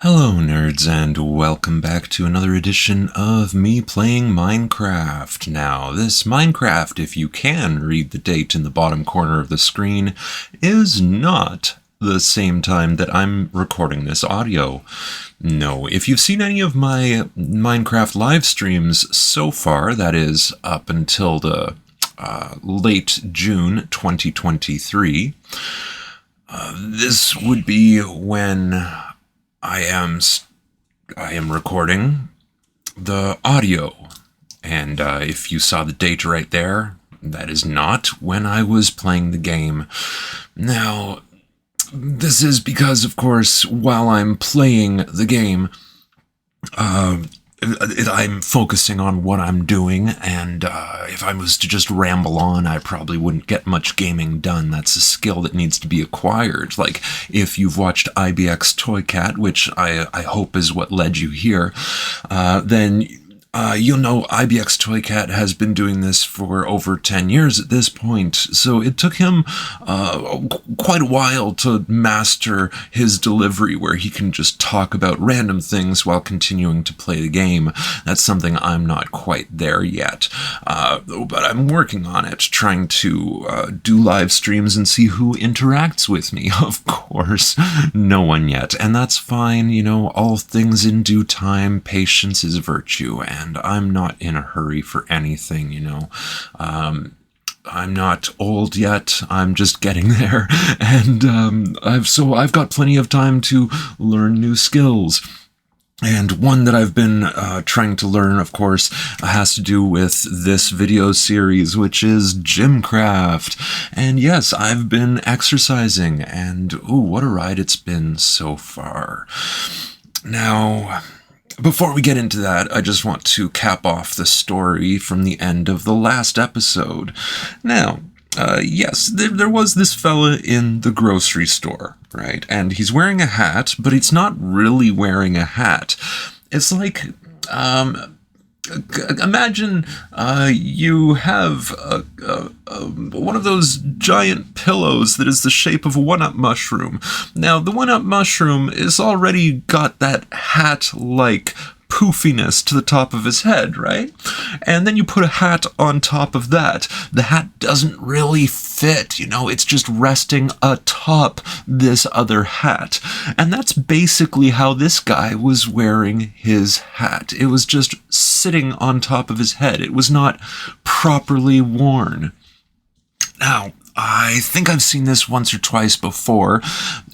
Hello nerds and welcome back to another edition of me playing Minecraft. Now this Minecraft, if you can read the date in the bottom corner of the screen, is not the same time that I'm recording this audio. No, if you've seen any of my Minecraft live streams so far, that is up until the late June 2023, this would be when I am recording the audio, and if you saw the date right there, that is not when I was playing the game. Now, this is because, of course, while I'm playing the game, I'm focusing on what I'm doing, and if I was to just ramble on, I probably wouldn't get much gaming done. That's a skill that needs to be acquired. Like, if you've watched IBXToyCat, which I hope is what led you here, then you'll know IBXToyCat has been doing this for over 10 years at this point, so it took him quite a while to master his delivery where he can just talk about random things while continuing to play the game. That's something I'm not quite there yet, but I'm working on it, trying to do live streams and see who interacts with me. Of course, no one yet, and that's fine. You know, all things in due time, patience is virtue, and I'm not in a hurry for anything, you know. I'm not old yet, I'm just getting there, and I've got plenty of time to learn new skills. And one that I've been trying to learn, of course, has to do with this video series, which is GymCraft. And yes, I've been exercising, and ooh, what a ride it's been so far. Now, before we get into that, I just want to cap off the story from the end of the last episode. Now, yes, there was this fella in the grocery store, right? And he's wearing a hat, but he's not really wearing a hat. It's like, imagine you have one of those giant pillows that is the shape of a one-up mushroom. Now, the one-up mushroom is already got that hat-like poofiness to the top of his head, right? And then you put a hat on top of that. The hat doesn't really fit, you know, it's just resting atop this other hat. And that's basically how this guy was wearing his hat. It was just sitting on top of his head. It was not properly worn. Now, I think I've seen this once or twice before,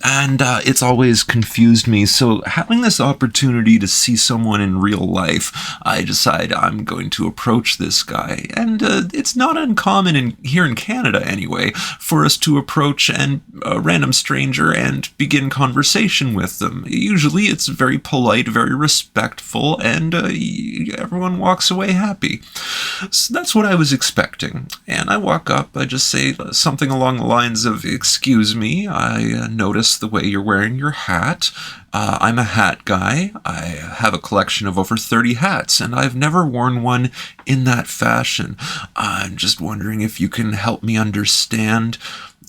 and it's always confused me. So having this opportunity to see someone in real life, I decide I'm going to approach this guy. And it's not uncommon here in Canada anyway, for us to approach a random stranger and begin conversation with them. Usually it's very polite, very respectful, and everyone walks away happy. So that's what I was expecting. And I walk up, I just say something along the lines of, "Excuse me, I noticed the way you're wearing your hat. I'm a hat guy. I have a collection of over 30 hats, and I've never worn one in that fashion. I'm just wondering if you can help me understand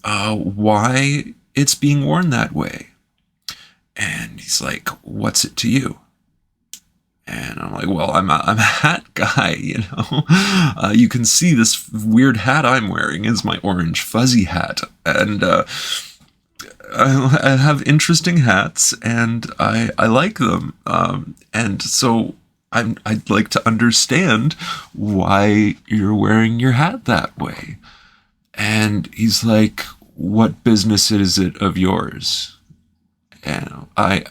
why it's being worn that way." And he's like, "What's it to you?" And I'm like, "Well, I'm a hat guy, you know. You can see this weird hat I'm wearing is my orange fuzzy hat. And I have interesting hats, and I like them. And so I'd like to understand why you're wearing your hat that way." And he's like, "What business is it of yours?" And I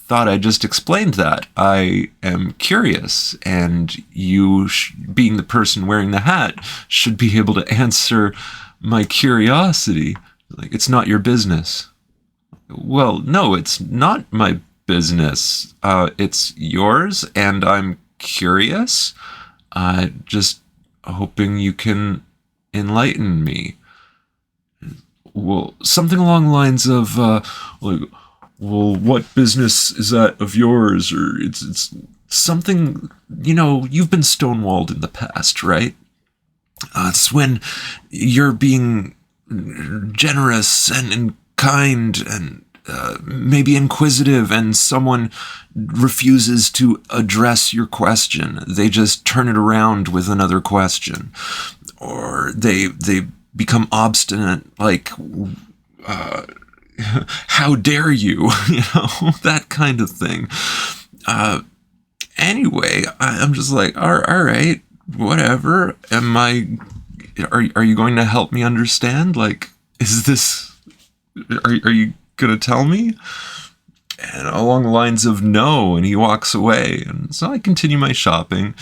thought I just explained that. I am curious, and you, being the person wearing the hat, should be able to answer my curiosity. Like, "It's not your business." "Well, no, it's not my business. It's yours, and I'm curious. Just hoping you can enlighten me." Well, something along the lines of, like, "Well, what business is that of yours?" Or it's something, you know, you've been stonewalled in the past, right? It's when you're being generous and kind and maybe inquisitive and someone refuses to address your question. They just turn it around with another question. Or they become obstinate, like, how dare you? That kind of thing. Anyway, I'm just like, all right, whatever. Are you going to help me understand? Like, is this, are you going to tell me? And along the lines of no, and he walks away. And so I continue my shopping,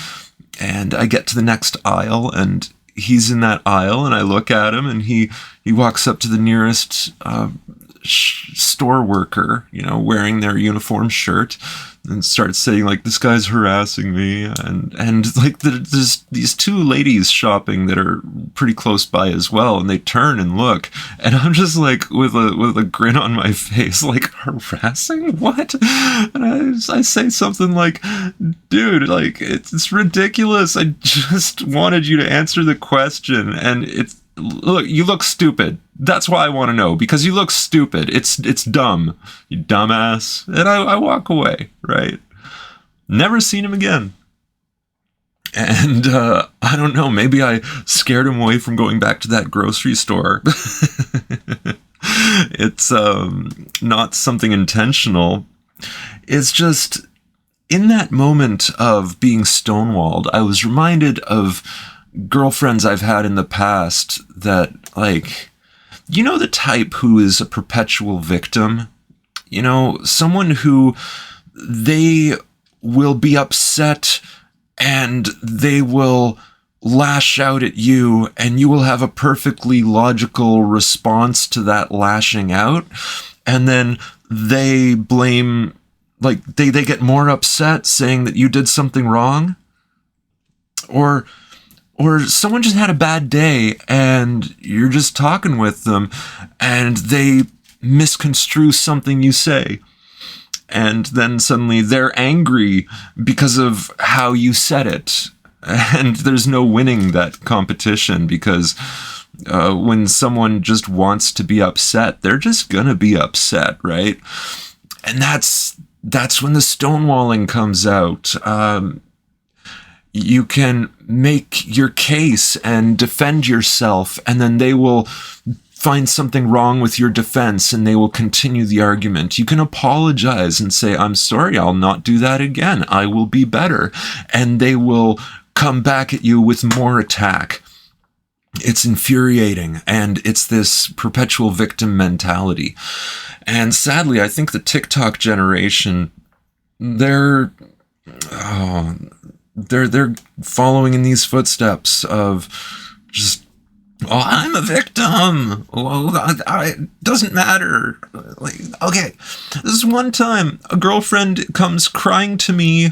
and I get to the next aisle, and he's in that aisle, and I look at him, and he walks up to the nearest store worker, wearing their uniform shirt, and starts saying, like, this guy's harassing me, and like there's these two ladies shopping that are pretty close by as well, and they turn and look, and I'm just like with a grin on my face, like, harassing? What? And I say something like, dude, like, it's ridiculous. I just wanted you to answer the question, and look, you look stupid. That's why I want to know, because you look stupid. It's dumb, you dumbass. And I walk away, right? Never seen him again. And I don't know, maybe I scared him away from going back to that grocery store. It's not something intentional. It's just, in that moment of being stonewalled, I was reminded of girlfriends I've had in the past that, like, the type who is a perpetual victim, someone who they will be upset and they will lash out at you, and you will have a perfectly logical response to that lashing out, and then they blame, like, they get more upset saying that you did something wrong, or someone just had a bad day and you're just talking with them and they misconstrue something you say. And then suddenly they're angry because of how you said it. And there's no winning that competition, because when someone just wants to be upset, they're just gonna be upset, right? And that's when the stonewalling comes out. You can make your case and defend yourself, and then they will find something wrong with your defense and they will continue the argument. You can apologize and say, I'm sorry, I'll not do that again. I will be better. And they will come back at you with more attack. It's infuriating, and it's this perpetual victim mentality. And sadly, I think the TikTok generation, they're following in these footsteps of just, oh, I'm a victim. Oh, it doesn't matter. Like, okay, this one time a girlfriend comes crying to me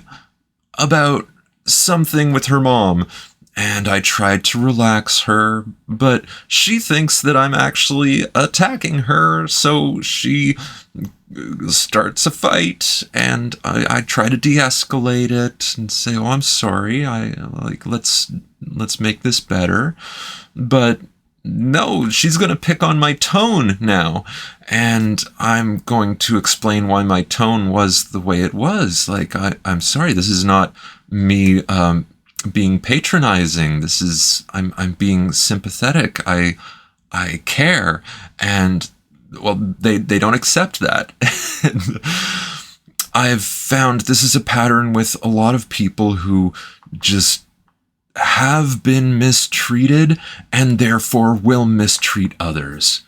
about something with her mom, and I tried to relax her, but she thinks that I'm actually attacking her, so she starts a fight, and I try to de-escalate it and say, oh, I'm sorry, let's make this better. But no, she's going to pick on my tone now, and I'm going to explain why my tone was the way it was. Like, I'm sorry, this is not me being patronizing. This is, I'm being sympathetic. I care, and well, they don't accept that. I've found this is a pattern with a lot of people who just have been mistreated and therefore will mistreat others.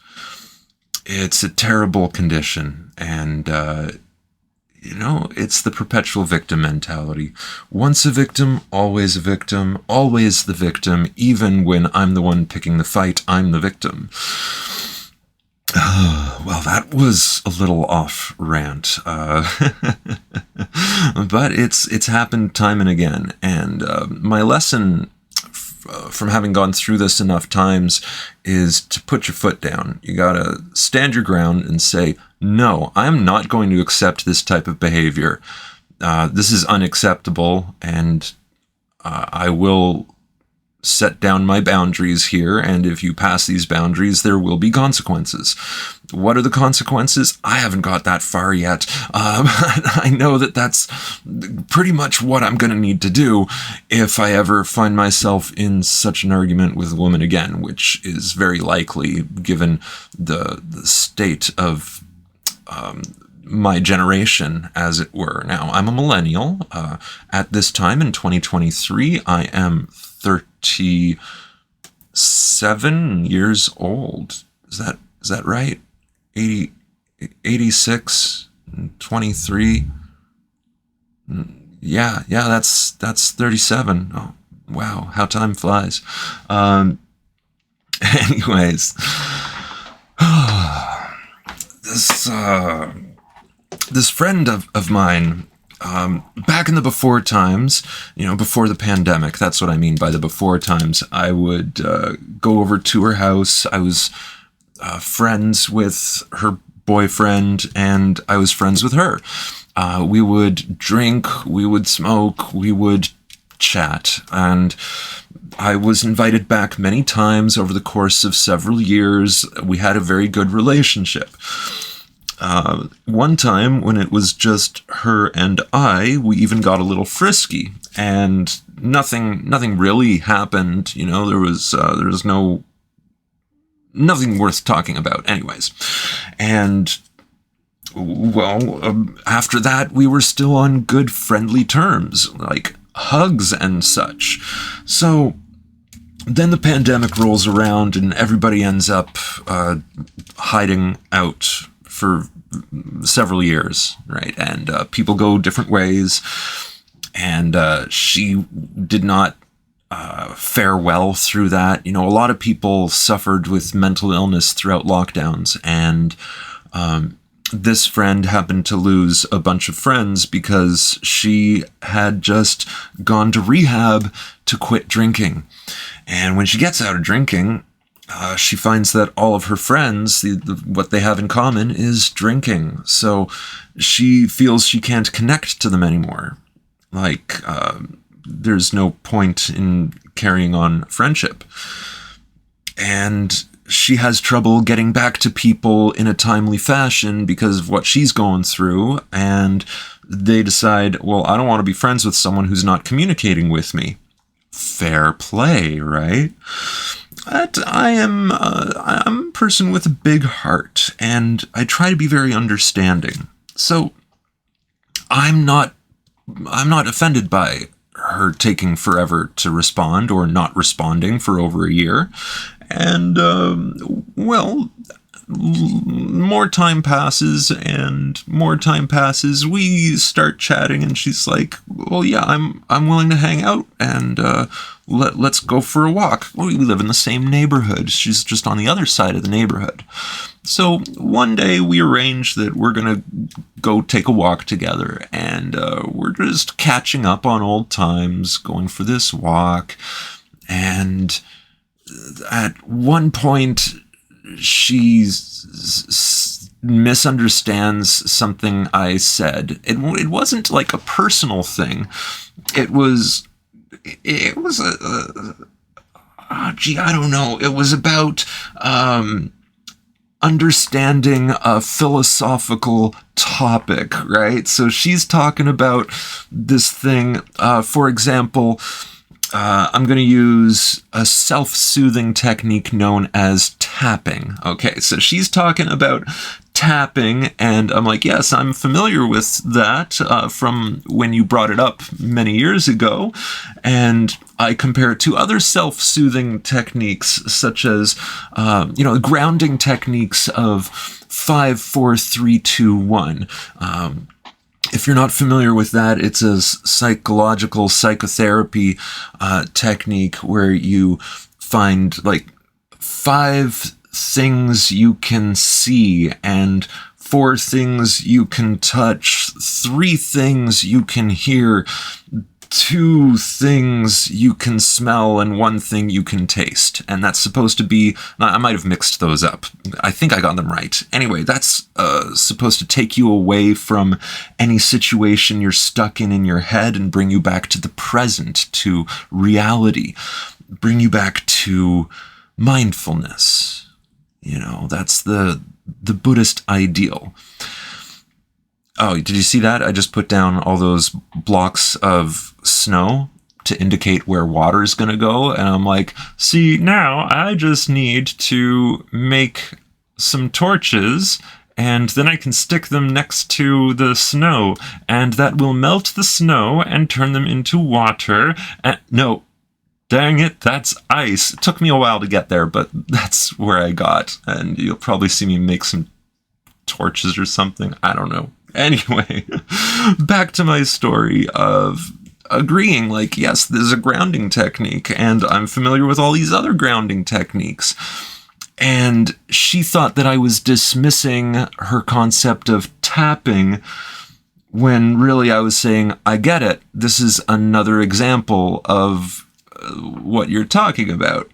It's a terrible condition, and it's the perpetual victim mentality. Once a victim, always the victim. Even when I'm the one picking the fight, I'm the victim. Well, that was a little off rant, but it's happened time and again. And my lesson from having gone through this enough times is to put your foot down. You gotta stand your ground and say, no, I'm not going to accept this type of behavior. This is unacceptable, and I will set down my boundaries here, and if you pass these boundaries, there will be consequences. What are the consequences? I haven't got that far yet. I know that that's pretty much what I'm going to need to do if I ever find myself in such an argument with a woman again, which is very likely given the state of my generation, as it were. Now, I'm a millennial. At this time in 2023, I am 37 years old. Is that right? 86, 23. Yeah, that's 37. Oh, wow, how time flies. Anyways, this friend of mine, back in the before times, before the pandemic, that's what I mean by the before times, I would go over to her house. I was friends with her boyfriend, and I was friends with her. We would drink, we would smoke, we would chat, and I was invited back many times over the course of several years. We had a very good relationship. One time when it was just her and I, we even got a little frisky, and nothing really happened. There was nothing worth talking about anyways. And well, after that, we were still on good friendly terms, like hugs and such. So then the pandemic rolls around and everybody ends up hiding out for several years, right? And people go different ways, and she did not fare well through that. A lot of people suffered with mental illness throughout lockdowns, and this friend happened to lose a bunch of friends because she had just gone to rehab to quit drinking. And when she gets out of drinking, she finds that all of her friends, what they have in common is drinking. So she feels she can't connect to them anymore. Like, there's no point in carrying on friendship. And she has trouble getting back to people in a timely fashion because of what she's going through. And they decide, well, I don't want to be friends with someone who's not communicating with me. Fair play, right? But I'm a person with a big heart, and I try to be very understanding. So I'm not offended by her taking forever to respond or not responding for over a year. And, well, more time passes and more time passes. We start chatting, and she's like, well, yeah, I'm willing to hang out, and let's go for a walk. We live in the same neighborhood. She's just on the other side of the neighborhood. So one day we arrange that we're going to go take a walk together, and we're just catching up on old times, going for this walk. And at one point, she misunderstands something I said. It wasn't like a personal thing. It was I don't know. It was about understanding a philosophical topic, right? So she's talking about this thing. For example, I'm going to use a self-soothing technique known as tapping. Okay, so she's talking about tapping, and I'm like, yes, I'm familiar with that from when you brought it up many years ago. And I compare it to other self-soothing techniques, such as, grounding techniques of 5, 4, 3, 2, 1. If you're not familiar with that, it's a psychotherapy technique where you find like 5 things you can see and 4 things you can touch, 3 things you can hear, 2 things you can smell, and 1 thing you can taste. And that's supposed to be, I might have mixed those up. I think I got them right. Anyway, that's supposed to take you away from any situation you're stuck in your head and bring you back to the present, to reality. bring you back to mindfulness. You know, that's the Buddhist ideal. Oh, did you see that? I just put down all those blocks of snow to indicate where water is going to go. And I'm like, see, now I just need to make some torches, and then I can stick them next to the snow, and that will melt the snow and turn them into water. No, dang it, that's ice. It took me a while to get there, but that's where I got. And you'll probably see me make some torches or something. I don't know. Anyway, back to my story of agreeing, like, yes, there's a grounding technique, and I'm familiar with all these other grounding techniques. And she thought that I was dismissing her concept of tapping, when really I was saying, I get it. This is another example of what you're talking about.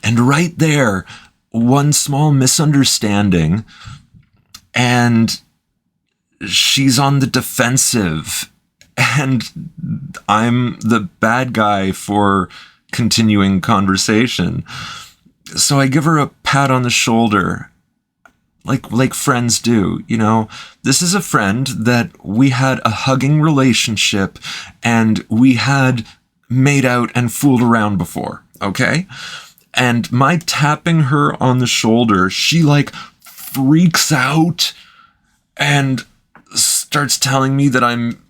And right there, one small misunderstanding, and she's on the defensive, and I'm the bad guy for continuing conversation. So I give her a pat on the shoulder, like friends do. You know, this is a friend that we had a hugging relationship, and we had made out and fooled around before, okay? And my tapping her on the shoulder, she like freaks out and starts telling me that I'm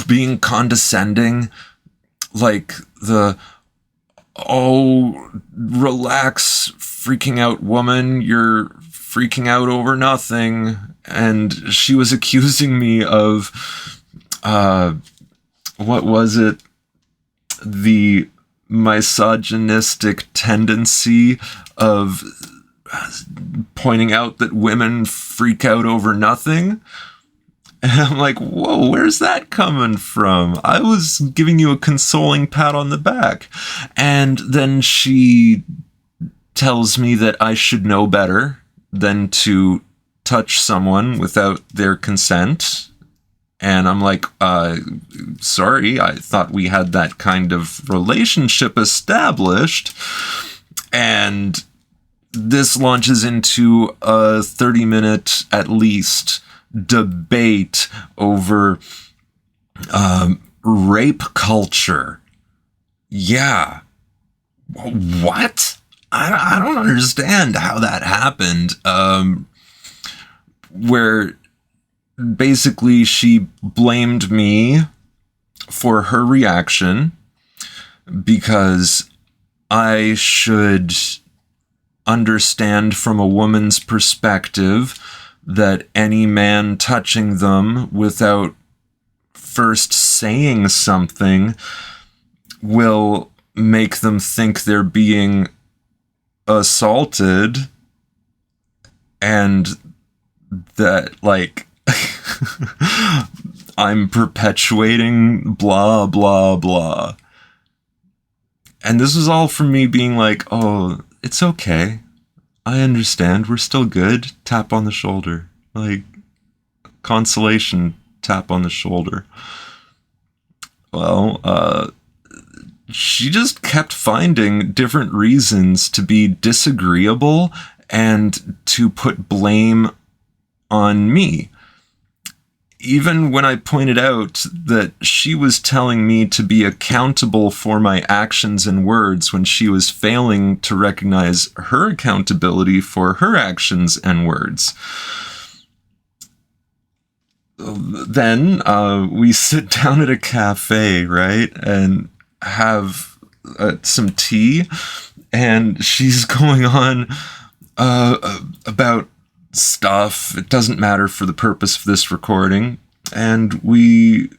being condescending, like oh, relax, freaking out woman, you're freaking out over nothing. And she was accusing me of, what was it? The misogynistic tendency of pointing out that women freak out over nothing. And I'm like, whoa, where's that coming from? I was giving you a consoling pat on the back. And then she tells me that I should know better than to touch someone without their consent. And I'm like, sorry, I thought we had that kind of relationship established. And this launches into a 30-minute, at least, debate over rape culture. Yeah. What? I don't understand how that happened. Where basically she blamed me for her reaction because I should understand from a woman's perspective that any man touching them without first saying something will make them think they're being assaulted, and that, like, I'm perpetuating blah, blah, blah. And this was all from me being like, oh, it's okay. I understand. We're still good. Tap on the shoulder. Like, consolation tap on the shoulder. Well, she just kept finding different reasons to be disagreeable and to put blame on me. Even when I pointed out that she was telling me to be accountable for my actions and words when she was failing to recognize her accountability for her actions and words. Then we sit down at a cafe, right, and have some tea, and she's going on about stuff. It doesn't matter for the purpose of this recording. And we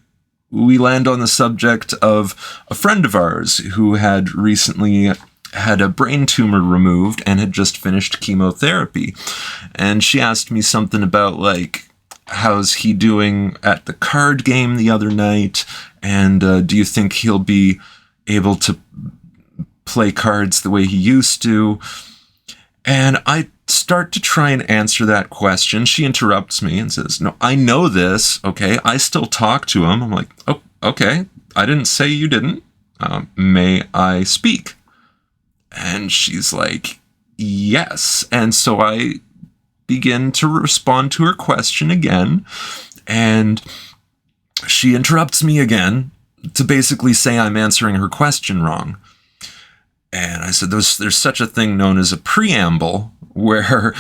land on the subject of a friend of ours who had recently had a brain tumor removed and had just finished chemotherapy. And she asked me something about, like, how's he doing at the card game the other night? And do you think he'll be able to play cards the way he used to? And I start to try and answer that question. She interrupts me and says, no, I know this, okay? I still talk to him. I'm like, oh, okay. I didn't say you didn't. may I speak? And she's like, yes. And so I begin to respond to her question again, and she interrupts me again to basically say I'm answering her question wrong. And I said, there's such a thing known as a preamble, where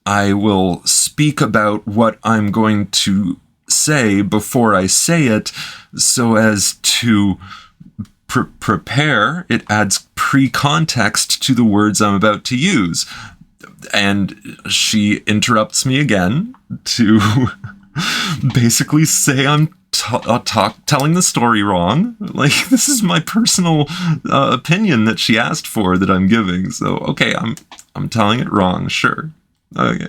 I will speak about what I'm going to say before I say it, so as to prepare. It adds pre-context to the words I'm about to use. And she interrupts me again to basically say I'm telling the story wrong. Like, this is my personal opinion that she asked for that I'm giving. So, okay, I'm telling it wrong, sure. Okay.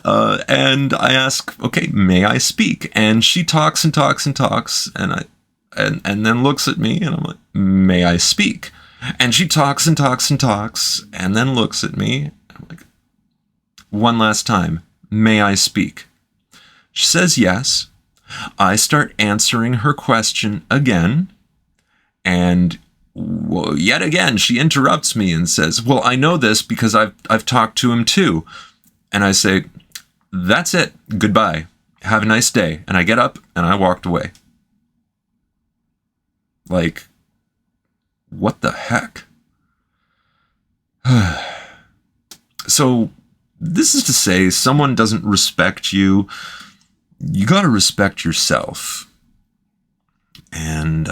And I ask, okay, may I speak? And she talks and talks and talks, and then looks at me, and I'm like, may I speak? And she talks and talks and talks, and then looks at me. I'm like, one last time, may I speak? She says yes. I start answering her question again, and yet again she interrupts me and says, well, I know this because I've talked to him too. And I say, that's it, goodbye, have a nice day. And I get up and I walked away. Like, what the heck? So this is to say, someone doesn't respect you, you got to respect yourself. And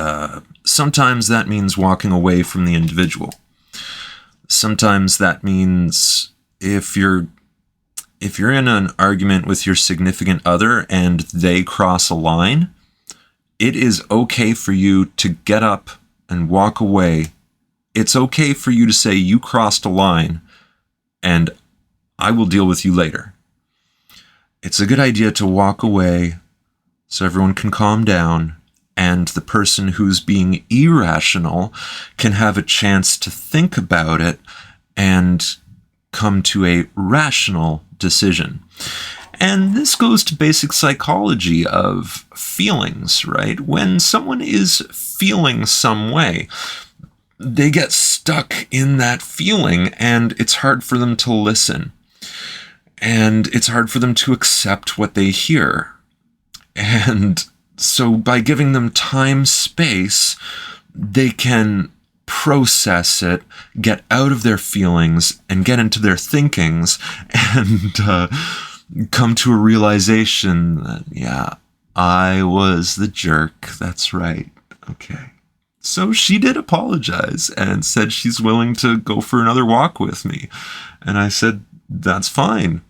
sometimes that means walking away from the individual. Sometimes that means if you're in an argument with your significant other and they cross a line, it is okay for you to get up and walk away. It's okay for you to say you crossed a line and I will deal with you later. It's a good idea to walk away so everyone can calm down and the person who's being irrational can have a chance to think about it and come to a rational decision. And this goes to basic psychology of feelings, right? When someone is feeling some way, they get stuck in that feeling and it's hard for them to listen. And it's hard for them to accept what they hear. And so by giving them time, space, they can process it, get out of their feelings, and get into their thinkings, and come to a realization that, yeah, I was the jerk. That's right. Okay. So she did apologize and said she's willing to go for another walk with me. And I said, that's fine.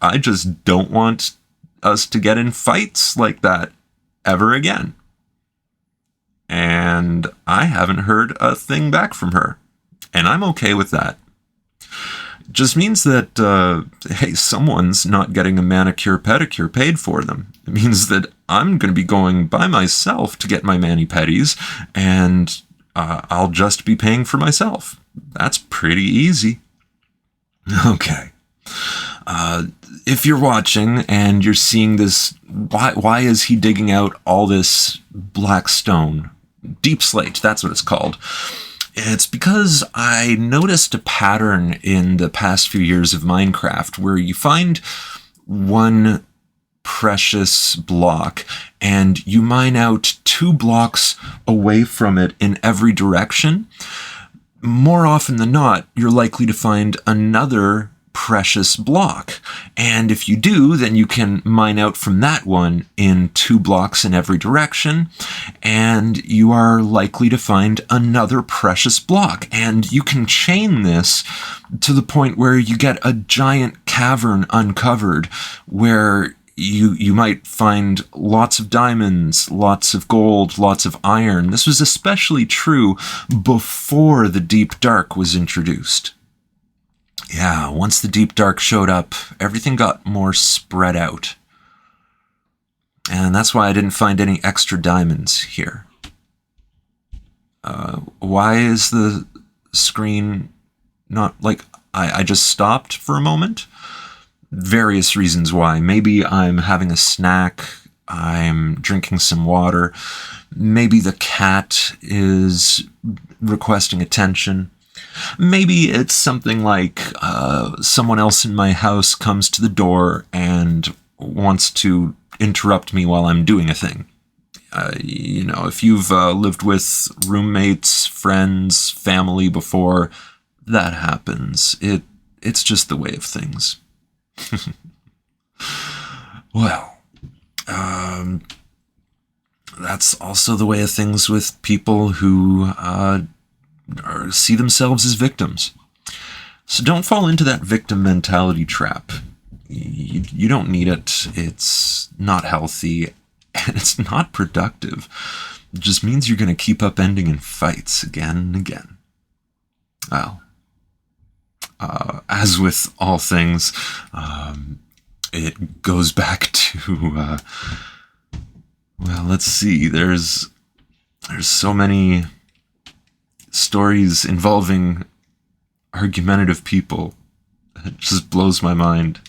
I just don't want us to get in fights like that ever again. And I haven't heard a thing back from her. And I'm okay with that. It just means that, hey, someone's not getting a manicure pedicure paid for them. It means that I'm going to be going by myself to get my mani-pedis, and I'll just be paying for myself. That's pretty easy. Okay. If you're watching and you're seeing this, why is he digging out all this black stone? Deep slate, that's what it's called. It's because I noticed a pattern in the past few years of Minecraft where you find one precious block and you mine out 2 blocks away from it in every direction. More often than not, you're likely to find another precious block. And if you do, then you can mine out from that one in 2 blocks in every direction, and you are likely to find another precious block. And you can chain this to the point where you get a giant cavern uncovered where you might find lots of diamonds, lots of gold, lots of iron. This was especially true before the deep dark was introduced. Yeah, once the deep dark showed up, everything got more spread out. And that's why I didn't find any extra diamonds here. Why is the screen not, like, I just stopped for a moment? Various reasons why. Maybe I'm having a snack. I'm drinking some water. Maybe the cat is requesting attention. Maybe it's something like someone else in my house comes to the door and wants to interrupt me while I'm doing a thing. If you've lived with roommates, friends, family before, that happens. It's just the way of things. Well, that's also the way of things with people who see themselves as victims. So don't fall into that victim mentality trap. You don't need it. It's not healthy, and it's not productive. It just means you're going to keep upending in fights again and again. Well, as with all things, it goes back to, let's see, there's so many stories involving argumentative people. It just blows my mind.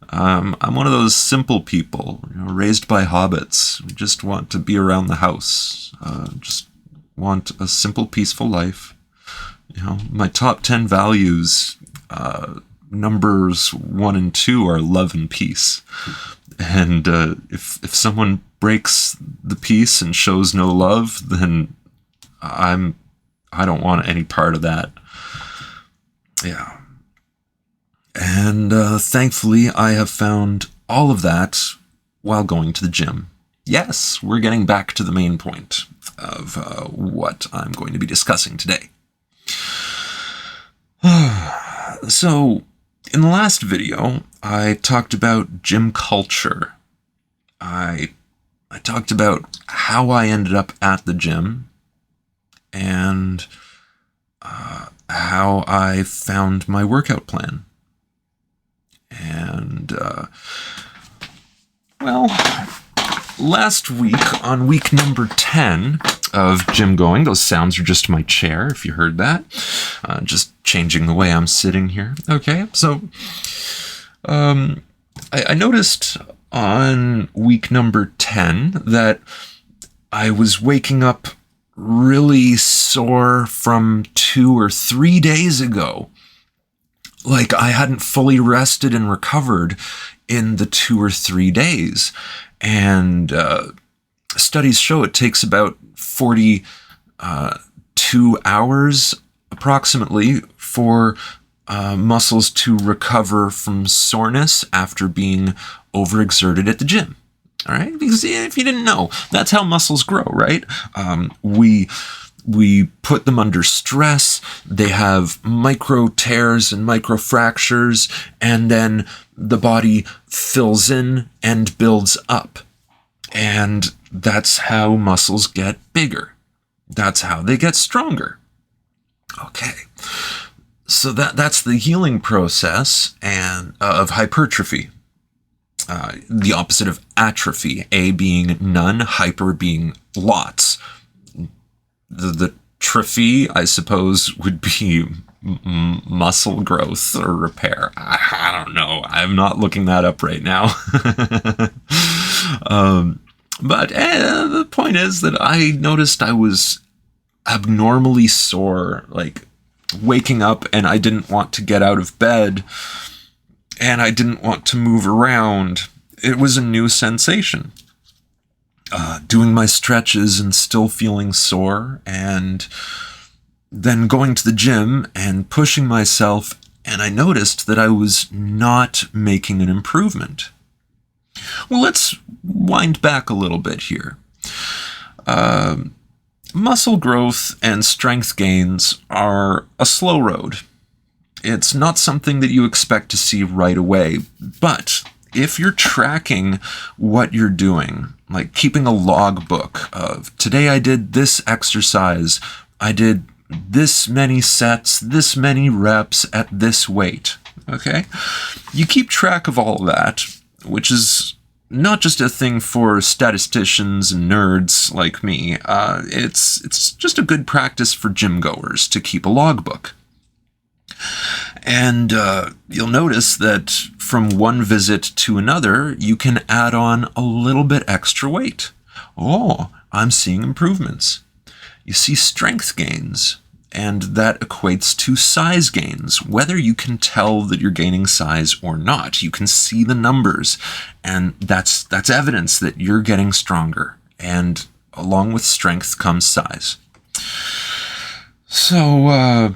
I'm one of those simple people, raised by hobbits. We just want to be around the house. Just want a simple, peaceful life. My top 10 values, numbers 1 and 2 are love and peace. And if someone breaks the peace and shows no love, then I don't want any part of that. Yeah. And thankfully, I have found all of that while going to the gym. Yes, we're getting back to the main point of what I'm going to be discussing today. So, in the last video, I talked about gym culture. I talked about how I ended up at the gym and how I found my workout plan. And, last week, on week number 10 of gym going, those sounds are just my chair, if you heard that. Just changing the way I'm sitting here. Okay, so I noticed on week number 10 that I was waking up really sore from 2 or 3 days ago. Like I hadn't fully rested and recovered in the 2 or 3 days. And studies show it takes about 42 hours approximately for muscles to recover from soreness after being overexerted at the gym. All right, because if you didn't know, that's how muscles grow, right? We put them under stress. They have micro tears and micro fractures, and then the body fills in and builds up. And that's how muscles get bigger. That's how they get stronger. Okay. So that's the healing process and of hypertrophy. The opposite of atrophy, A being none, hyper being lots. The trophy, I suppose, would be muscle growth or repair. I don't know. I'm not looking that up right now. But the point is that I noticed I was abnormally sore, like waking up and I didn't want to get out of bed and I didn't want to move around. It was a new sensation. Doing my stretches and still feeling sore, and then going to the gym and pushing myself, and I noticed that I was not making an improvement. Well, let's wind back a little bit here. Muscle growth and strength gains are a slow road. It's not something that you expect to see right away, but if you're tracking what you're doing, like keeping a logbook of today I did this exercise, I did this many sets, this many reps at this weight, okay? You keep track of all of that, which is not just a thing for statisticians and nerds like me. It's just a good practice for gym goers to keep a logbook. And you'll notice that from one visit to another, you can add on a little bit extra weight. Oh, I'm seeing improvements. You see strength gains, and that equates to size gains. Whether you can tell that you're gaining size or not, you can see the numbers, and that's evidence that you're getting stronger. And along with strength comes size. So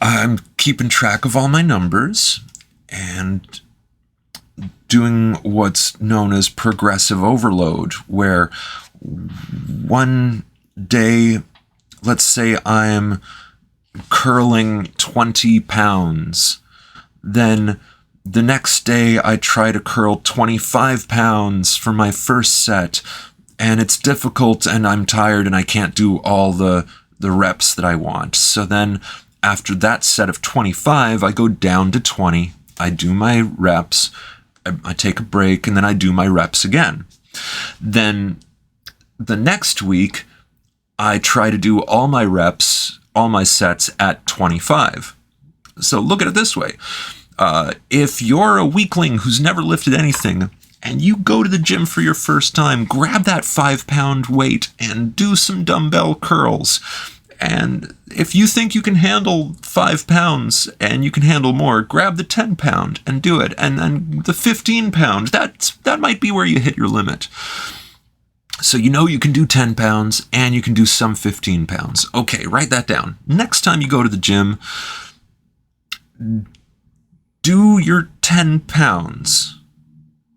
I'm keeping track of all my numbers and doing what's known as progressive overload, where one day, let's say I'm curling 20 pounds, then the next day I try to curl 25 pounds for my first set, and it's difficult and I'm tired and I can't do all the reps that I want. So then after that set of 25, I go down to 20. I do my reps, I take a break, and then I do my reps again. Then the next week, I try to do all my reps, all my sets at 25. So look at it this way. If you're a weakling who's never lifted anything, and you go to the gym for your first time, grab that 5-pound weight and do some dumbbell curls. And if you think you can handle 5 pounds and you can handle more, grab the 10-pound and do it. And then the 15-pound, that might be where you hit your limit. So you know you can do 10 pounds and you can do some 15 pounds. Okay, write that down. Next time you go to the gym, do your 10 pounds.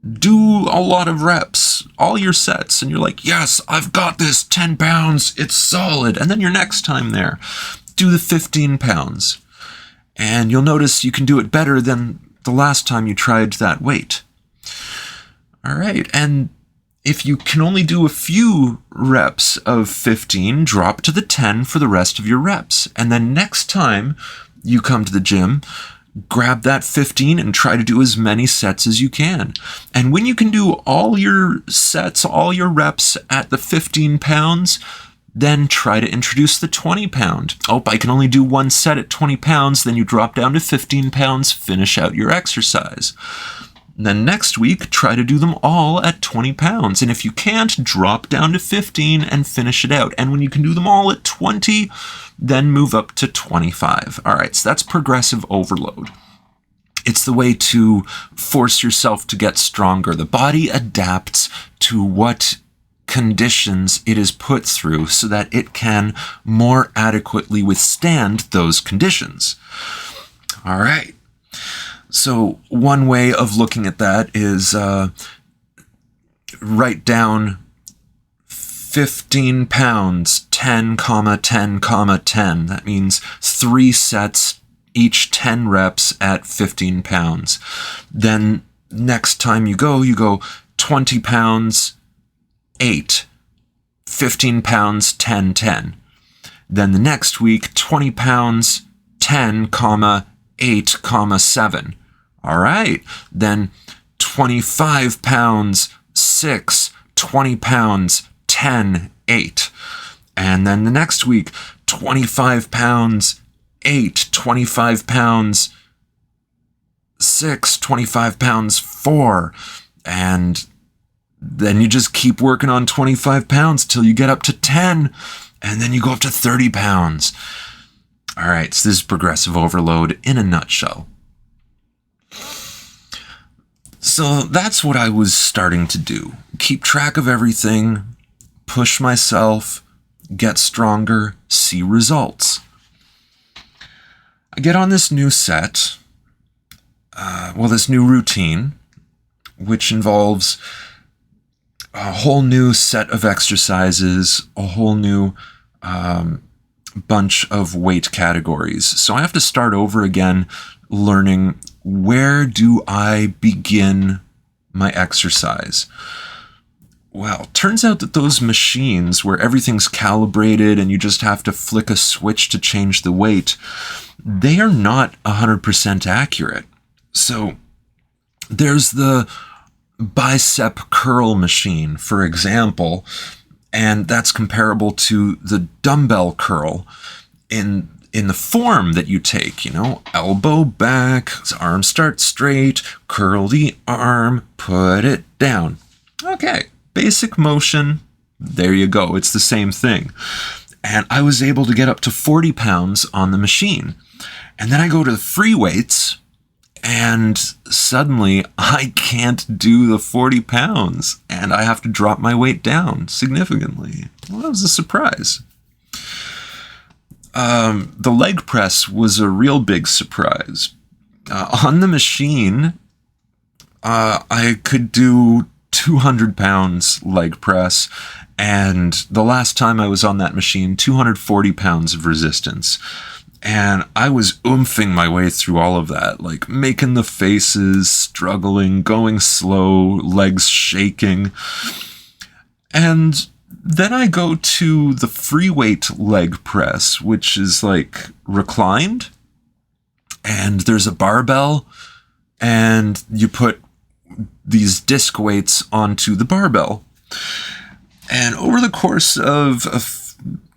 Do a lot of reps, all your sets, and you're like, yes, I've got this, 10 pounds, it's solid. And then your next time there, do the 15 pounds. And you'll notice you can do it better than the last time you tried that weight. All right, and if you can only do a few reps of 15, drop to the 10 for the rest of your reps. And then next time you come to the gym, grab that 15 and try to do as many sets as you can. And when you can do all your sets, all your reps at the 15 pounds, then try to introduce the 20 pound. Oh, I can only do one set at 20 pounds. Then you drop down to 15 pounds, finish out your exercise. And then next week, try to do them all at 20 pounds. And if you can't, drop down to 15 and finish it out. And when you can do them all at 20, then move up to 25. All right, so that's progressive overload. It's the way to force yourself to get stronger. The body adapts to what conditions it is put through so that it can more adequately withstand those conditions. All right. So one way of looking at that is write down 15 pounds, 10, 10, 10. That means 3 sets, each 10 reps at 15 pounds. Then next time you go 20 pounds, 8, 15 pounds, 10, 10. Then the next week, 20 pounds, 10, 8, 7. All right, then 25 pounds, 6, 20 pounds, 10, 8. And then the next week, 25 pounds, 8, 25 pounds, 6, 25 pounds, 4. And then you just keep working on 25 pounds till you get up to 10. And then you go up to 30 pounds. All right, so this is progressive overload in a nutshell. So that's what I was starting to do. Keep track of everything, push myself, get stronger, see results. I get on this new set, this new routine, which involves a whole new set of exercises, a whole new bunch of weight categories. So I have to start over again learning, where do I begin my exercise? Well, turns out that those machines where everything's calibrated and you just have to flick a switch to change the weight, they are not 100% accurate. So there's the bicep curl machine, for example, and that's comparable to the dumbbell curl in in the form that you take, elbow back, arm start straight, curl the arm, put it down. Okay, basic motion. There you go. It's the same thing. And I was able to get up to 40 pounds on the machine. And then I go to the free weights, and suddenly I can't do the 40 pounds, and I have to drop my weight down significantly. Well, that was a surprise. The leg press was a real big surprise. On the machine, I could do 200 pounds leg press, and the last time I was on that machine, 240 pounds of resistance. And I was oomping my way through all of that, like making the faces, struggling, going slow, legs shaking. And then I go to the free weight leg press, which is like reclined. And there's a barbell, and you put these disc weights onto the barbell. And over the course of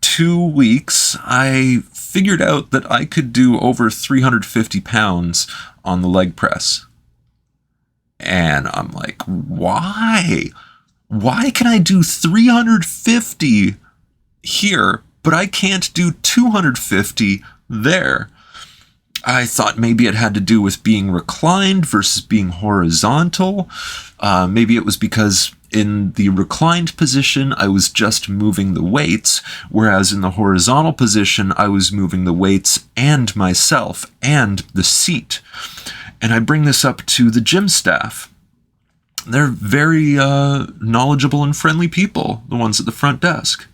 2 weeks, I figured out that I could do over 350 pounds on the leg press. And I'm like, why? Why can I do 350 here, but I can't do 250 there? I thought maybe it had to do with being reclined versus being horizontal. Maybe it was because in the reclined position, I was just moving the weights, whereas in the horizontal position, I was moving the weights and myself and the seat. And I bring this up to the gym staff. They're very knowledgeable and friendly people, the ones at the front desk.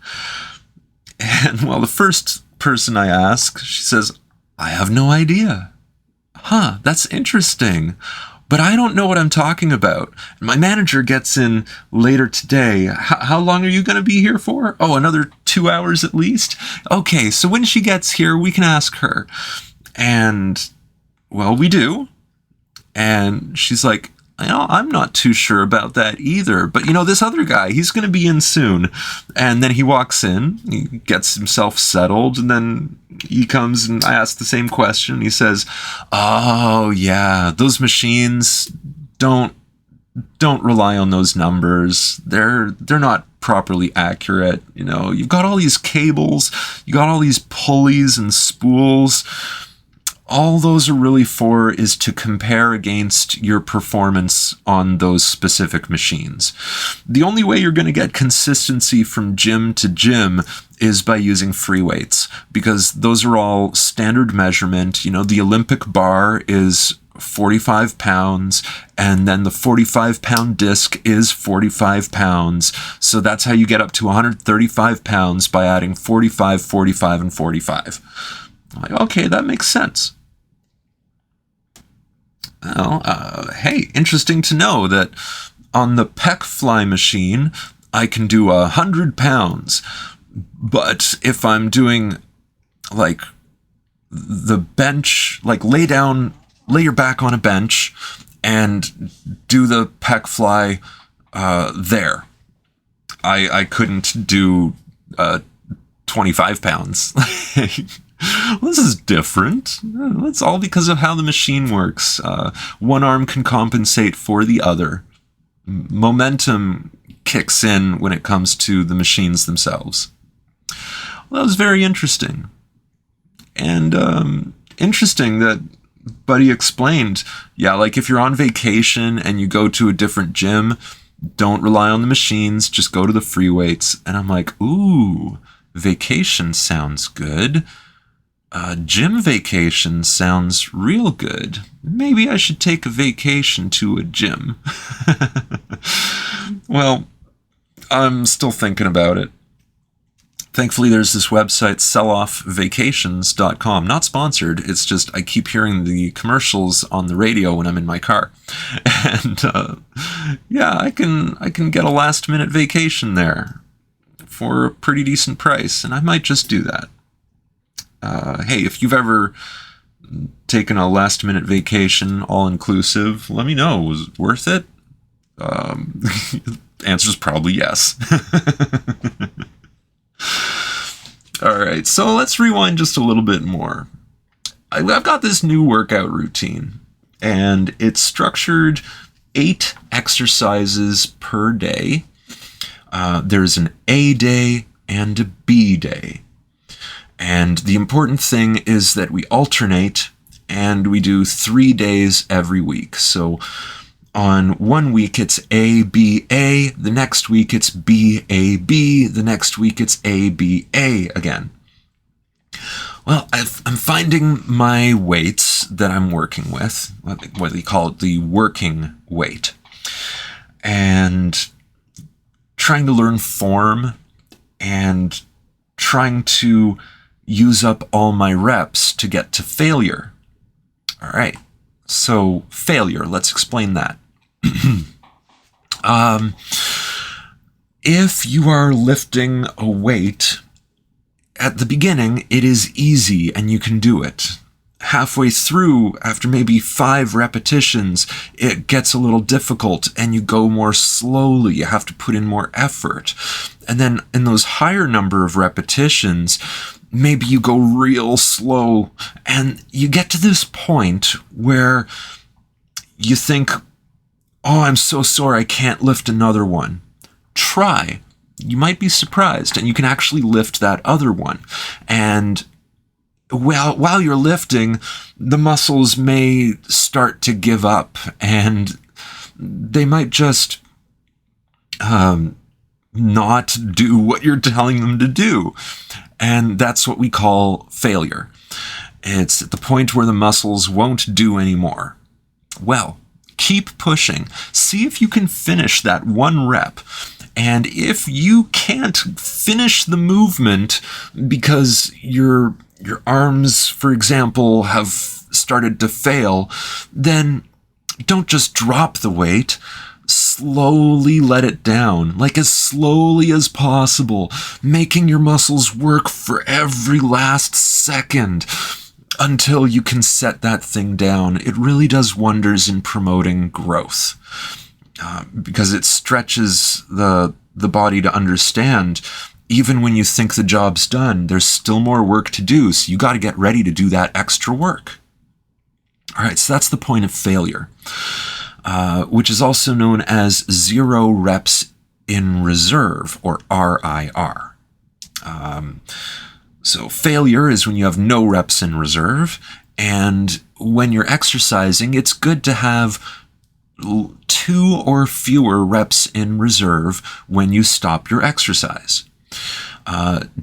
And well, the first person I ask, she says, I have no idea. Huh, that's interesting. But I don't know what I'm talking about. My manager gets in later today. How long are you going to be here for? Oh, another 2 hours at least? Okay, so when she gets here, we can ask her. And, well, we do. And she's like, I'm not too sure about that either. But, this other guy, he's going to be in soon. And then he walks in, he gets himself settled, and then he comes and I ask the same question. He says, oh, yeah, those machines don't rely on those numbers. They're not properly accurate. You've got all these cables, you got all these pulleys and spools. All those are really for is to compare against your performance on those specific machines. The only way you're going to get consistency from gym to gym is by using free weights, because those are all standard measurement. The Olympic bar is 45 pounds, and then the 45-pound disc is 45 pounds. So that's how you get up to 135 pounds by adding 45, 45, and 45. Like, okay, that makes sense. Well, hey, interesting to know that on the pec fly machine, I can do 100 pounds. But if I'm doing, like, the bench, like lay your back on a bench and do the pec fly there, I couldn't do 25 pounds. Well, this is different. It's all because of how the machine works. One arm can compensate for the other. Momentum kicks in when it comes to the machines themselves. Well, that was very interesting. And interesting that Buddy explained, yeah, like if you're on vacation and you go to a different gym, don't rely on the machines, just go to the free weights. And I'm like, ooh, vacation sounds good. Gym vacation sounds real good. Maybe I should take a vacation to a gym. Well, I'm still thinking about it. Thankfully, there's this website, selloffvacations.com. Not sponsored, it's just I keep hearing the commercials on the radio when I'm in my car. And yeah, I can get a last-minute vacation there for a pretty decent price, and I might just do that. Hey, if you've ever taken a last-minute vacation, all-inclusive, let me know. Was it worth it? Answer's probably yes. All right, so let's rewind just a little bit more. I've got this new workout routine, and it's structured 8 exercises per day. There's an A day and a B day. And the important thing is that we alternate, and we do 3 days every week. So on one week it's ABA, the next week it's BAB, the next week it's ABA again. Well, I'm finding my weights that I'm working with, what they call it, the working weight, and trying to learn form and trying to use up all my reps to get to failure. All right, so failure, let's explain that. If you are lifting a weight, at the beginning, it is easy and you can do it. Halfway through, after maybe 5 repetitions, it gets a little difficult and you go more slowly. You have to put in more effort. And then in those higher number of repetitions, maybe you go real slow and you get to this point where you think, oh, I'm so sore, I can't lift another one. Try. You might be surprised, and you can actually lift that other one. And while you're lifting, the muscles may start to give up, and they might just not do what you're telling them to do. And that's what we call failure. It's at the point where the muscles won't do anymore. Well, keep pushing. See if you can finish that 1 rep. And if you can't finish the movement because your arms, for example, have started to fail, then don't just drop the weight. Slowly let it down, like as slowly as possible, making your muscles work for every last second until you can set that thing down. It really does wonders in promoting growth. Because it stretches the body to understand, even when you think the job's done, there's still more work to do, so you got to get ready to do that extra work. All right, so that's the point of failure, which is also known as 0 reps in reserve, or RIR. So failure is when you have no reps in reserve, and when you're exercising, it's good to have 2 or fewer reps in reserve when you stop your exercise.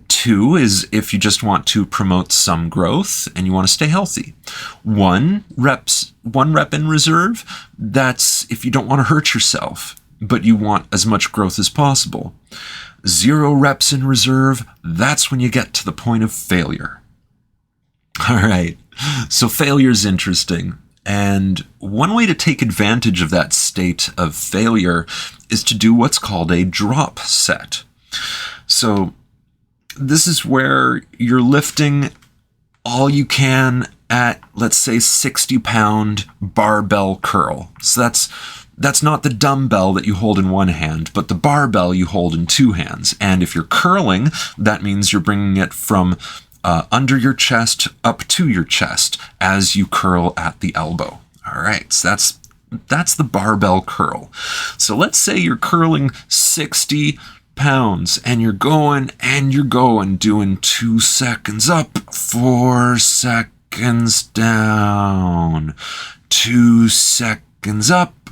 2 is if you just want to promote some growth and you want to stay healthy. 1 rep in reserve, that's if you don't want to hurt yourself, but you want as much growth as possible. 0 reps in reserve, that's when you get to the point of failure. All right, so failure is interesting. And one way to take advantage of that state of failure is to do what's called a drop set. So this is where you're lifting all you can at, let's say, 60-pound barbell curl. So that's not the dumbbell that you hold in one hand, but the barbell you hold in 2 hands. And if you're curling, that means you're bringing it from under your chest up to your chest as you curl at the elbow. All right, so that's the barbell curl. So let's say you're curling 60 pounds and you're going doing 2 seconds up, 4 seconds down, 2 seconds up,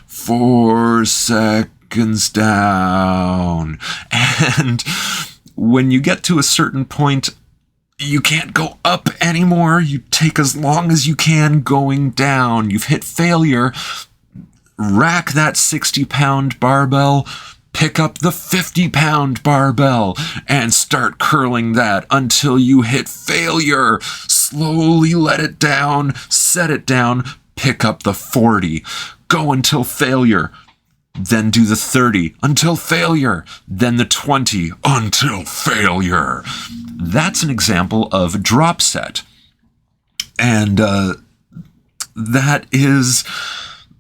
4 seconds down. And when you get to a certain point, you can't go up anymore. You take as long as you can going down. You've hit failure. Rack that 60-pound barbell, pick up the 50-pound barbell, and start curling that until you hit failure. Slowly let it down, set it down, pick up the 40. Go until failure. Then do the 30 until failure, then the 20 until failure. That's an example of a drop set. And that is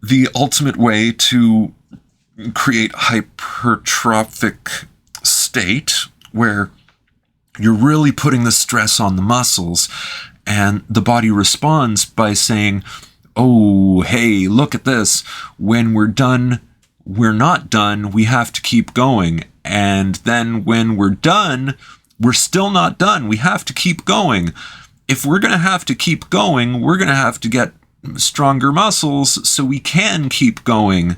the ultimate way to create hypertrophic state where You're really putting the stress on the muscles, and the body responds by saying, oh, hey, look at this. When we're done, we're not done. We have to keep going. And then when we're done, we're still not done. We have to keep going. If we're going to have to keep going, we're going to have to get stronger muscles so we can keep going.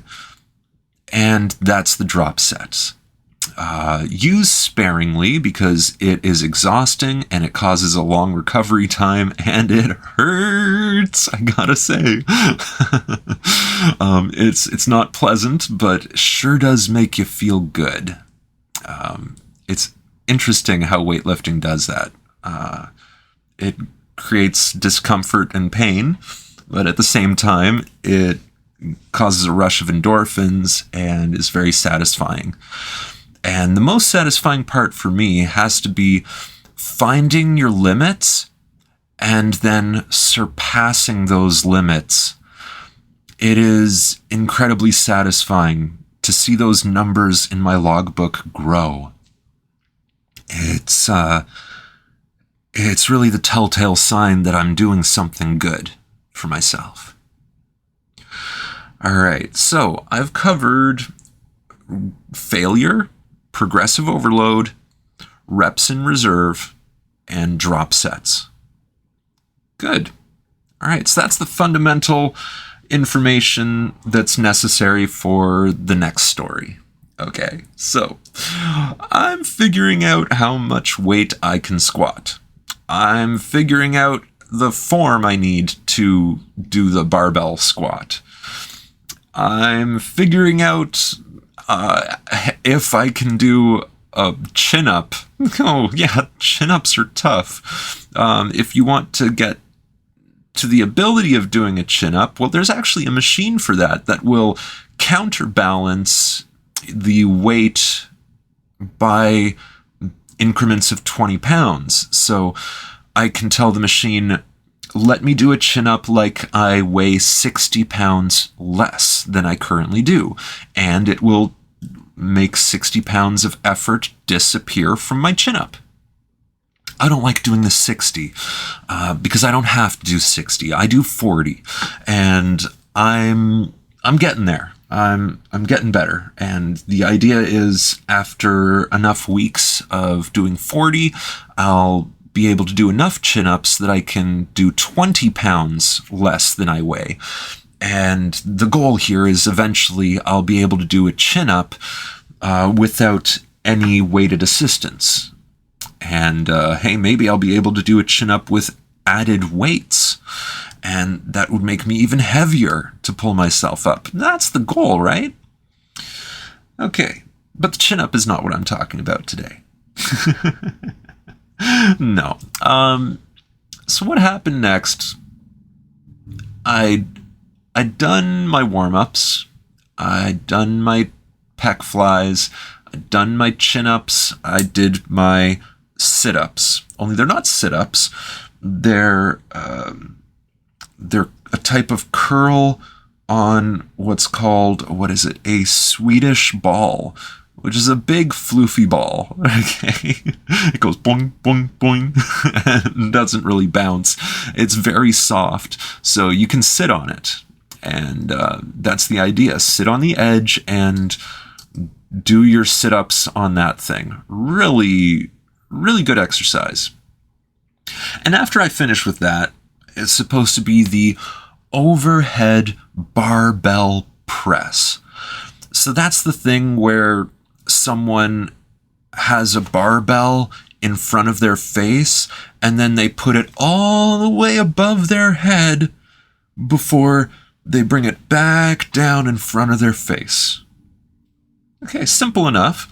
And that's the drop sets. Use sparingly because it is exhausting and it causes a long recovery time and it hurts, I gotta say. It's not pleasant, but sure does make you feel good. It's interesting how weightlifting does that. It creates discomfort and pain, but at the same time, it causes a rush of endorphins and is very satisfying. And the most satisfying part for me has to be finding your limits and then surpassing those limits. It is incredibly satisfying to see those numbers in my logbook grow. It's really the telltale sign that I'm doing something good for myself. All right, so I've covered failure, progressive overload, reps in reserve, and drop sets. Good. All right, so that's the fundamental information that's necessary for the next story. Okay, so I'm figuring out how much weight I can squat. I'm figuring out the form I need to do the barbell squat. I'm figuring out if I can do a chin-up. Oh, yeah, chin-ups are tough. If you want to get to the ability of doing a chin-up, well, there's actually a machine for that will counterbalance the weight by increments of 20 pounds. So I can tell the machine, let me do a chin-up like I weigh 60 pounds less than I currently do. And it will make 60 pounds of effort disappear from my chin-up. I don't like doing the 60 because I don't have to do 60. I do 40, and I'm getting there. I'm getting better, and the idea is after enough weeks of doing 40, I'll be able to do enough chin-ups that I can do 20 pounds less than I weigh. And the goal here is eventually I'll be able to do a chin-up without any weighted assistance. And hey, maybe I'll be able to do a chin-up with added weights. And that would make me even heavier to pull myself up. That's the goal, right? Okay, but the chin-up is not what I'm talking about today. No. So what happened next? I'd done my warm-ups. I'd done my pec flies. I'd done my chin-ups. I did my sit-ups. Only they're not sit-ups. They're a type of curl on what's called, a Swedish ball, which is a big floofy ball. Okay, it goes boing, boing, boing, and doesn't really bounce. It's very soft, so you can sit on it. And that's the idea. Sit on the edge and do your sit-ups on that thing. Really, really good exercise. And after I finish with that, it's supposed to be the overhead barbell press. So that's the thing where someone has a barbell in front of their face and then they put it all the way above their head before they bring it back down in front of their face. Okay, simple enough.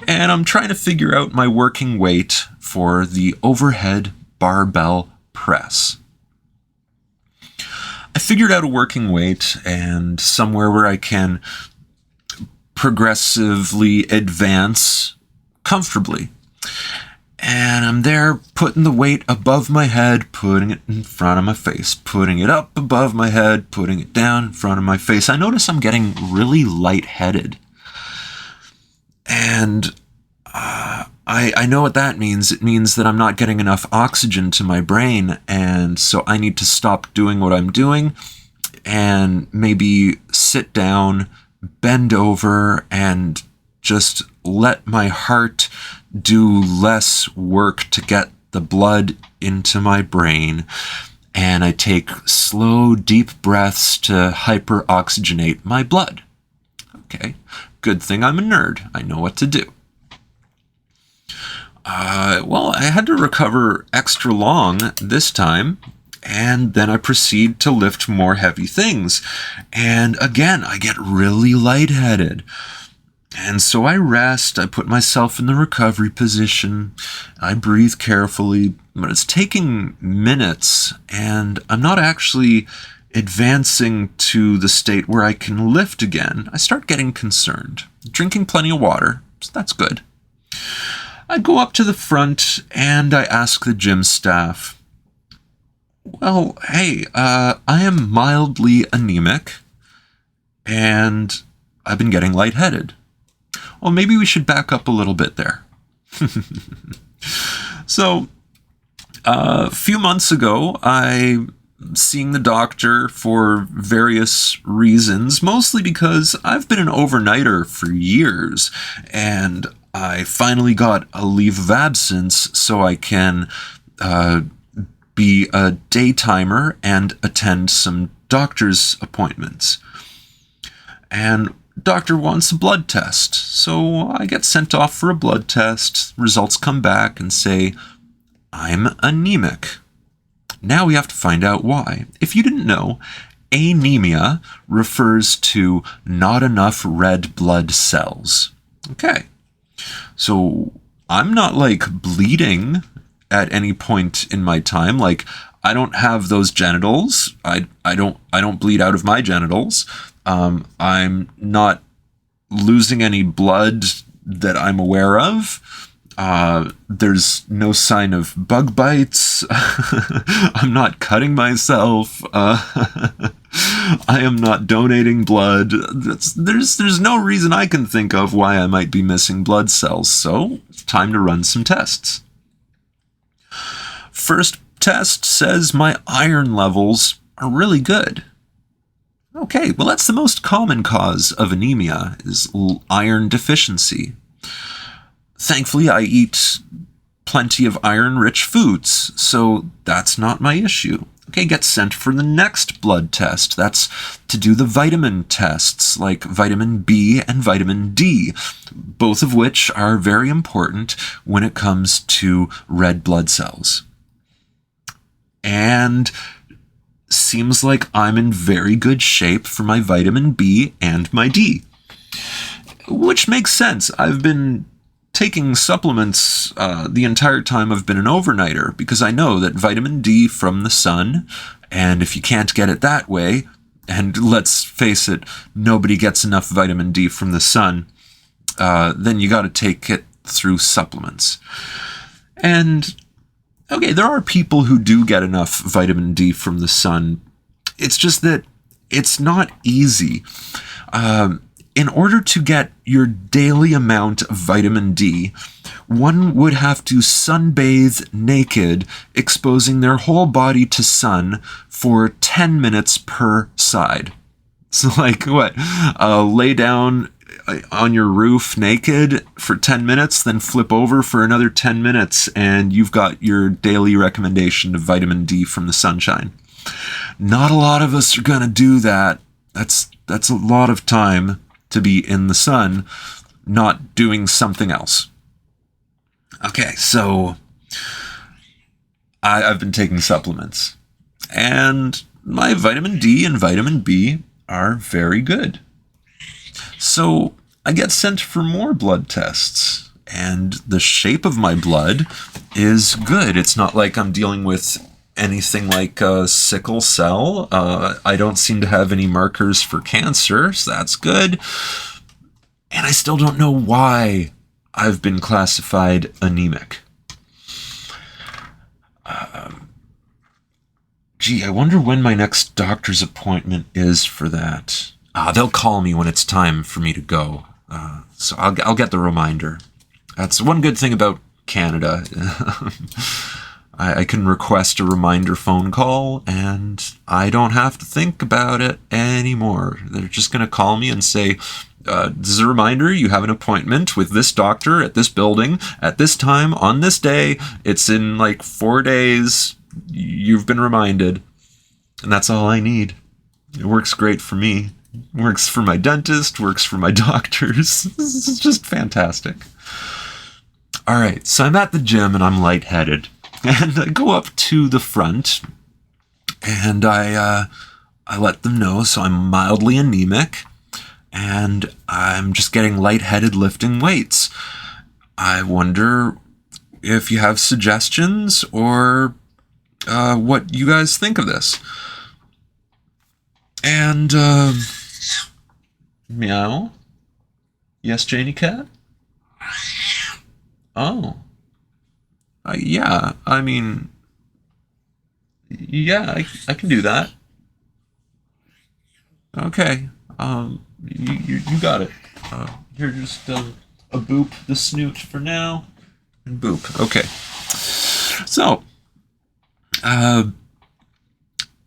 And I'm trying to figure out my working weight for the overhead barbell press. I figured out a working weight and somewhere where I can progressively advance comfortably. And I'm there putting the weight above my head, putting it in front of my face, putting it up above my head, putting it down in front of my face. I notice I'm getting really lightheaded. And I know what that means. It means that I'm not getting enough oxygen to my brain, and so I need to stop doing what I'm doing and maybe sit down, bend over, and just let my heart do less work to get the blood into my brain. And I take slow, deep breaths to hyperoxygenate my blood. Okay, good thing I'm a nerd. I know what to do. Well, I had to recover extra long this time, and then I proceed to lift more heavy things. And again, I get really lightheaded. And so I rest, I put myself in the recovery position, I breathe carefully, but it's taking minutes, and I'm not actually advancing to the state where I can lift again. I start getting concerned. Drinking plenty of water, so that's good. I go up to the front and I ask the gym staff, well, hey, I am mildly anemic and I've been getting lightheaded. Well, maybe we should back up a little bit there. So, a few months ago, I seeing the doctor for various reasons, mostly because I've been an overnighter for years, and I finally got a leave of absence so I can be a daytimer and attend some doctor's appointments. And doctor wants a blood test, so I get sent off for a blood test. Results come back and say, I'm anemic. Now we have to find out why. If you didn't know, anemia refers to not enough red blood cells. Okay. So I'm not like bleeding at any point in my time. Like I don't have those genitals. I don't bleed out of my genitals. I'm not losing any blood that I'm aware of. There's no sign of bug bites. I'm not cutting myself. I am not donating blood. There's no reason I can think of why I might be missing blood cells. So it's time to run some tests. First test says my iron levels are really good. Okay, well that's the most common cause of anemia, is iron deficiency. Thankfully, I eat plenty of iron-rich foods, so that's not my issue. Okay, get sent for the next blood test. That's to do the vitamin tests, like vitamin B and vitamin D, both of which are very important when it comes to red blood cells. And seems like I'm in very good shape for my vitamin B and my D, which makes sense. I've been taking supplements the entire time I've been an overnighter, because I know that vitamin D from the sun, and if you can't get it that way, and let's face it, nobody gets enough vitamin D from the sun, then you got to take it through supplements. And okay, there are people who do get enough vitamin D from the sun. It's just that it's not easy. In order to get your daily amount of vitamin D, one would have to sunbathe naked, exposing their whole body to sun for 10 minutes per side. So like what? Lay down on your roof naked for 10 minutes, then flip over for another 10 minutes, and you've got your daily recommendation of vitamin D from the sunshine. Not a lot of us are going to do that. That's a lot of time to be in the sun, not doing something else. Okay, so I've been taking supplements, and my vitamin D and vitamin B are very good. So I get sent for more blood tests, and the shape of my blood is good. It's not like I'm dealing with anything like sickle cell. I don't seem to have any markers for cancer, so that's good. And I still don't know why I've been classified anemic. I wonder when my next doctor's appointment is for that. They'll call me when it's time for me to go. So I'll get the reminder. That's one good thing about Canada. I can request a reminder phone call, and I don't have to think about it anymore. They're just going to call me and say, this is a reminder, you have an appointment with this doctor at this building at this time on this day. It's in like 4 days. You've been reminded. And that's all I need. It works great for me. Works for my dentist, works for my doctors. This is just fantastic. All right, so I'm at the gym and I'm lightheaded. And I go up to the front and I let them know, so I'm mildly anemic and I'm just getting lightheaded lifting weights. I wonder if you have suggestions or what you guys think of this. And, meow? Yes, Janie Cat? Oh. Yeah, I mean, yeah, I can do that. Okay, you got it. Here, just a boop the snoot for now, and boop. Okay. So,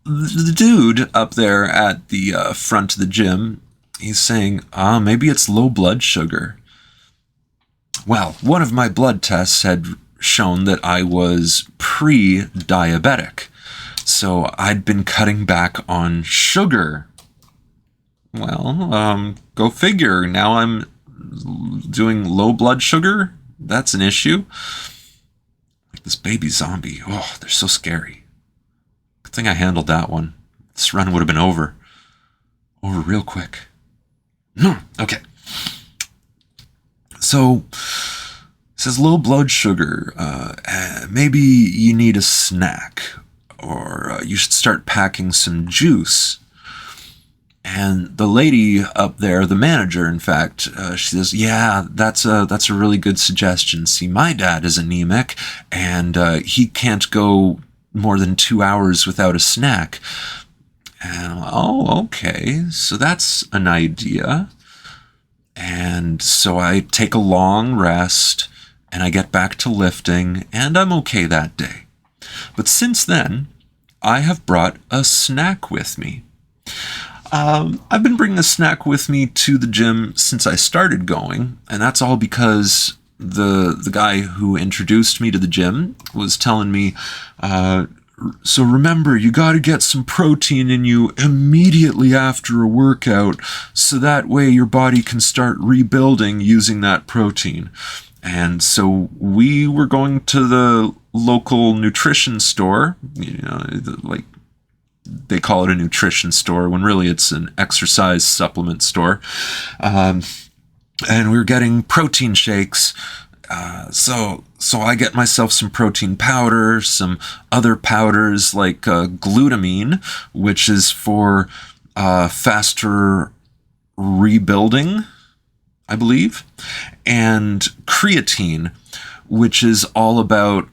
the dude up there at the front of the gym, he's saying, maybe it's low blood sugar. Well, one of my blood tests had shown that I was pre-diabetic, so I'd been cutting back on sugar. Well, go figure. Now I'm doing low blood sugar. That's an issue. Like this baby zombie. Oh, they're so scary. Good thing I handled that one. This run would have been over real quick. Okay. So, it says low blood sugar. Maybe you need a snack, or you should start packing some juice. And the lady up there, the manager, in fact, she says, yeah, that's a really good suggestion. See, my dad is anemic, and he can't go more than 2 hours without a snack. And okay, so that's an idea. And so I take a long rest, and I get back to lifting, and I'm okay that day. But since then, I have brought a snack with me. I've been bringing a snack with me to the gym since I started going, and that's all because the guy who introduced me to the gym was telling me, so remember, you got to get some protein in you immediately after a workout, so that way your body can start rebuilding using that protein. And so we were going to the local nutrition store, like they call it a nutrition store when really it's an exercise supplement store. And we were getting protein shakes. So I get myself some protein powder, some other powders like glutamine, which is for faster rebuilding, I believe, and creatine, which is all about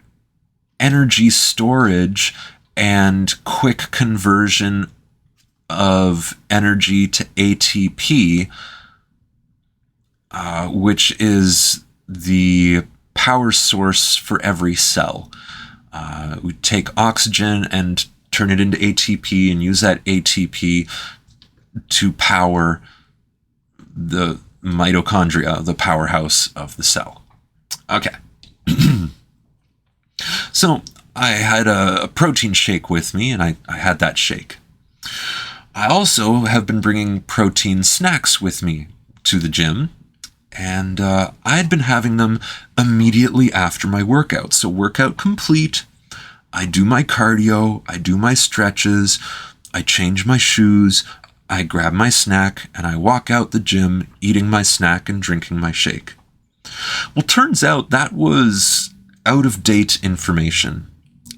energy storage and quick conversion of energy to ATP, which is the power source for every cell. We take oxygen and turn it into ATP and use that ATP to power the mitochondria, the powerhouse of the cell. Okay. So I had a protein shake with me, and I had that shake. I also have been bringing protein snacks with me to the gym, and I had been having them immediately after my workout. So workout complete, I do my cardio, I do my stretches, I change my shoes, I grab my snack, and I walk out the gym eating my snack and drinking my shake. Well, turns out that was out-of-date information.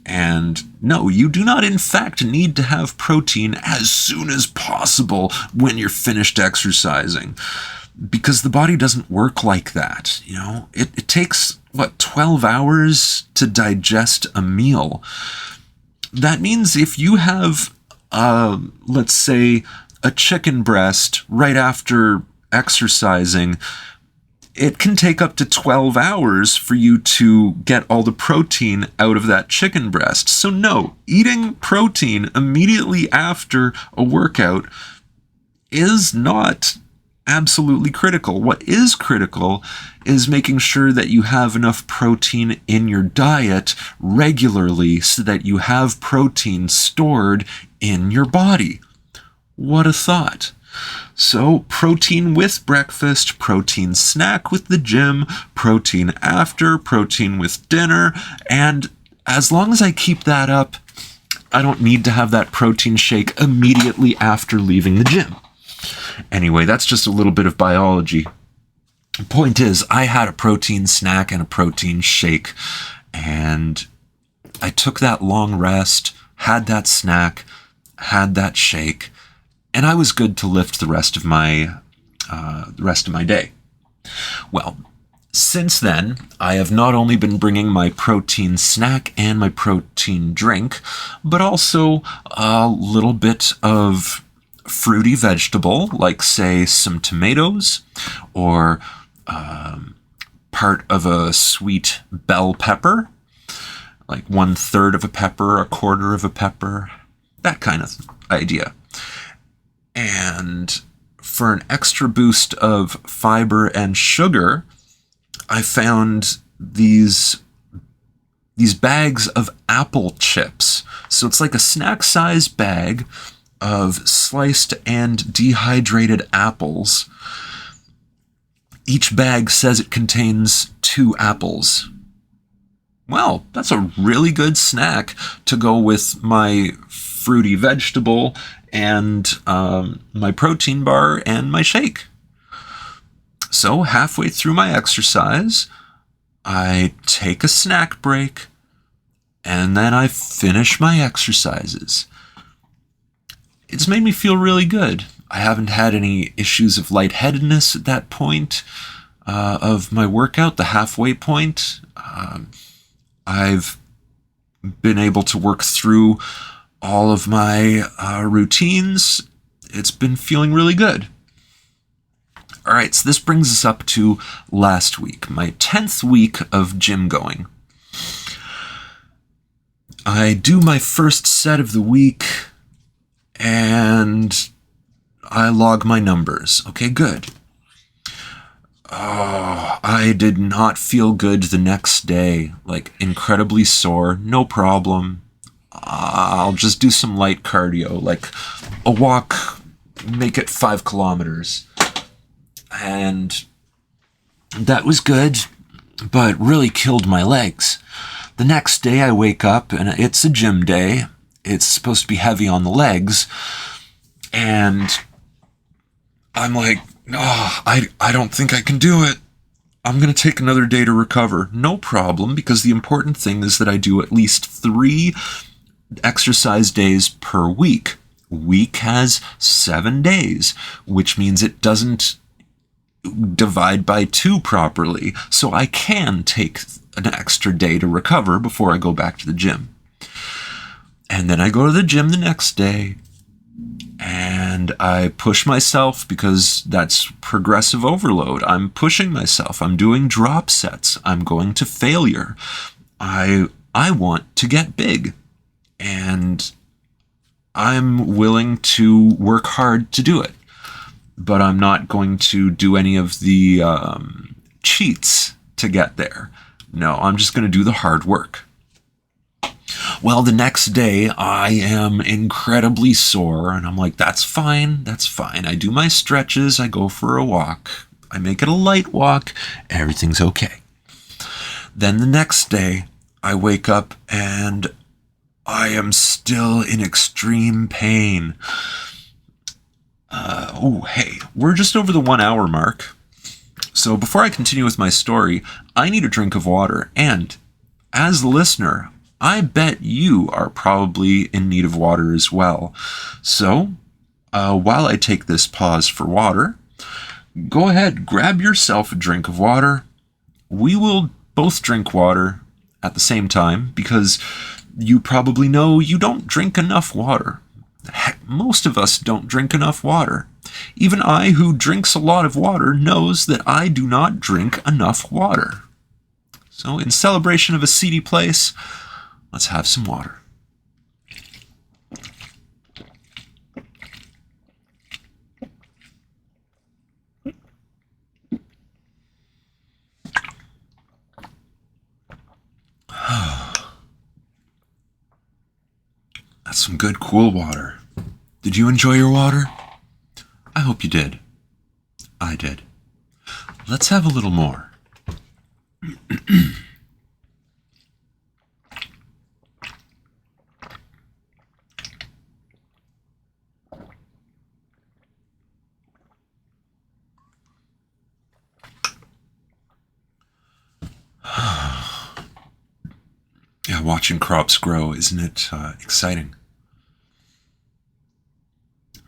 And no, you do not in fact need to have protein as soon as possible when you're finished exercising, because the body doesn't work like that. It takes 12 hours to digest a meal. That means if you have let's say a chicken breast right after exercising, it can take up to 12 hours for you to get all the protein out of that chicken breast. So no, eating protein immediately after a workout is not absolutely critical. What is critical is making sure that you have enough protein in your diet regularly so that you have protein stored in your body. What a thought. So, protein with breakfast, protein snack with the gym, protein after, protein with dinner, and as long as I keep that up, I don't need to have that protein shake immediately after leaving the gym. Anyway, that's just a little bit of biology. The point is, I had a protein snack and a protein shake, and I took that long rest, had that snack, had that shake, and I was good to lift the rest of my day. Well, since then, I have not only been bringing my protein snack and my protein drink, but also a little bit of fruity vegetable, like, say, some tomatoes, or part of a sweet bell pepper, like 1/3 of a pepper, 1/4 of a pepper, that kind of idea. And for an extra boost of fiber and sugar, I found these bags of apple chips. So it's like a snack-sized bag of sliced and dehydrated apples. Each bag says it contains 2 apples. Well, that's a really good snack to go with my fruity vegetable and my protein bar and my shake. So halfway through my exercise, I take a snack break, and then I finish my exercises. It's made me feel really good. I haven't had any issues of lightheadedness at that point of my workout, the halfway point. I've been able to work through all of my routines. It's been feeling really good. All right, so this brings us up to last week, my 10th week of gym going. I do my first set of the week, and I log my numbers. Okay, good. Oh, I did not feel good the next day, like incredibly sore, no problem. I'll just do some light cardio, like a walk, make it 5 kilometers. And that was good, but really killed my legs. The next day I wake up and it's a gym day. It's supposed to be heavy on the legs. And I'm like, oh, I don't think I can do it. I'm going to take another day to recover. No problem, because the important thing is that I do at least 3 exercise days per week. Week has 7 days, which means it doesn't divide by 2 properly. So I can take an extra day to recover before I go back to the gym. And then I go to the gym the next day, and I push myself because that's progressive overload. I'm pushing myself. I'm doing drop sets. I'm going to failure. I want to get big, and I'm willing to work hard to do it. But I'm not going to do any of the cheats to get there. No, I'm just going to do the hard work. Well, the next day, I am incredibly sore, and I'm like, that's fine, that's fine. I do my stretches, I go for a walk, I make it a light walk, everything's okay. Then the next day, I wake up, and I am still in extreme pain. Hey, we're just over the 1 hour mark. So before I continue with my story, I need a drink of water, and as the listener, I bet you are probably in need of water as well. So, while I take this pause for water, go ahead, grab yourself a drink of water. We will both drink water at the same time, because you probably know you don't drink enough water. Heck, most of us don't drink enough water. Even I, who drinks a lot of water, knows that I do not drink enough water. So in celebration of a seedy place, let's have some water. That's some good, cool water. Did you enjoy your water? I hope you did. I did. Let's have a little more. Yeah, watching crops grow, isn't it exciting?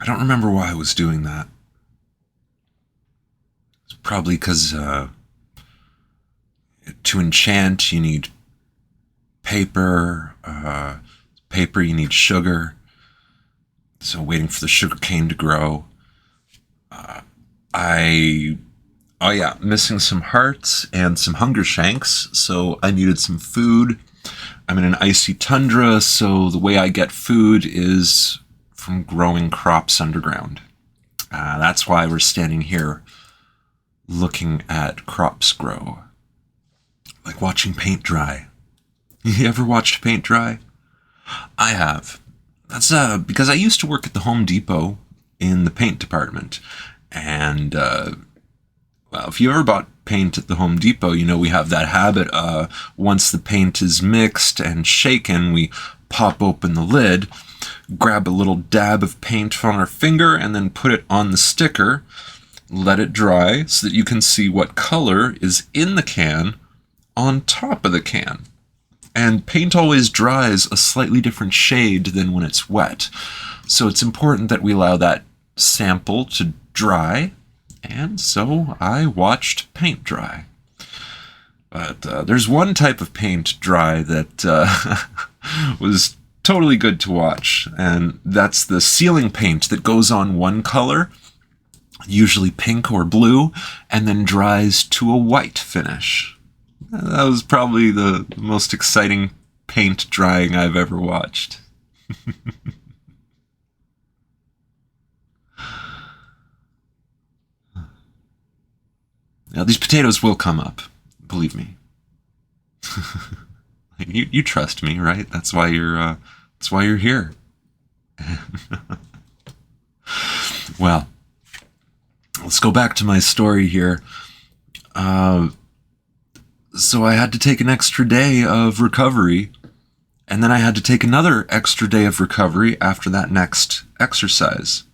I don't remember why I was doing that. It's probably because to enchant you need paper, you need sugar, so waiting for the sugar cane to grow. Missing some hearts and some hunger shanks, so I needed some food. I'm in an icy tundra, so the way I get food is from growing crops underground. That's why we're standing here looking at crops grow. Like watching paint dry. You ever watched paint dry? I have. That's because I used to work at the Home Depot in the paint department. And, if you ever bought paint at the Home Depot, you know we have that habit, once the paint is mixed and shaken, we pop open the lid, grab a little dab of paint on our finger, and then put it on the sticker, let it dry so that you can see what color is in the can on top of the can. And paint always dries a slightly different shade than when it's wet. So it's important that we allow that sample to dry. And so I watched paint dry. But there's one type of paint dry that was totally good to watch. And that's the ceiling paint that goes on one color, usually pink or blue, and then dries to a white finish. That was probably the most exciting paint drying I've ever watched. Now, these potatoes will come up, believe me. You trust me, right? That's why you're here. Well, let's go back to my story here. So I had to take an extra day of recovery, and then I had to take another extra day of recovery after that next exercise.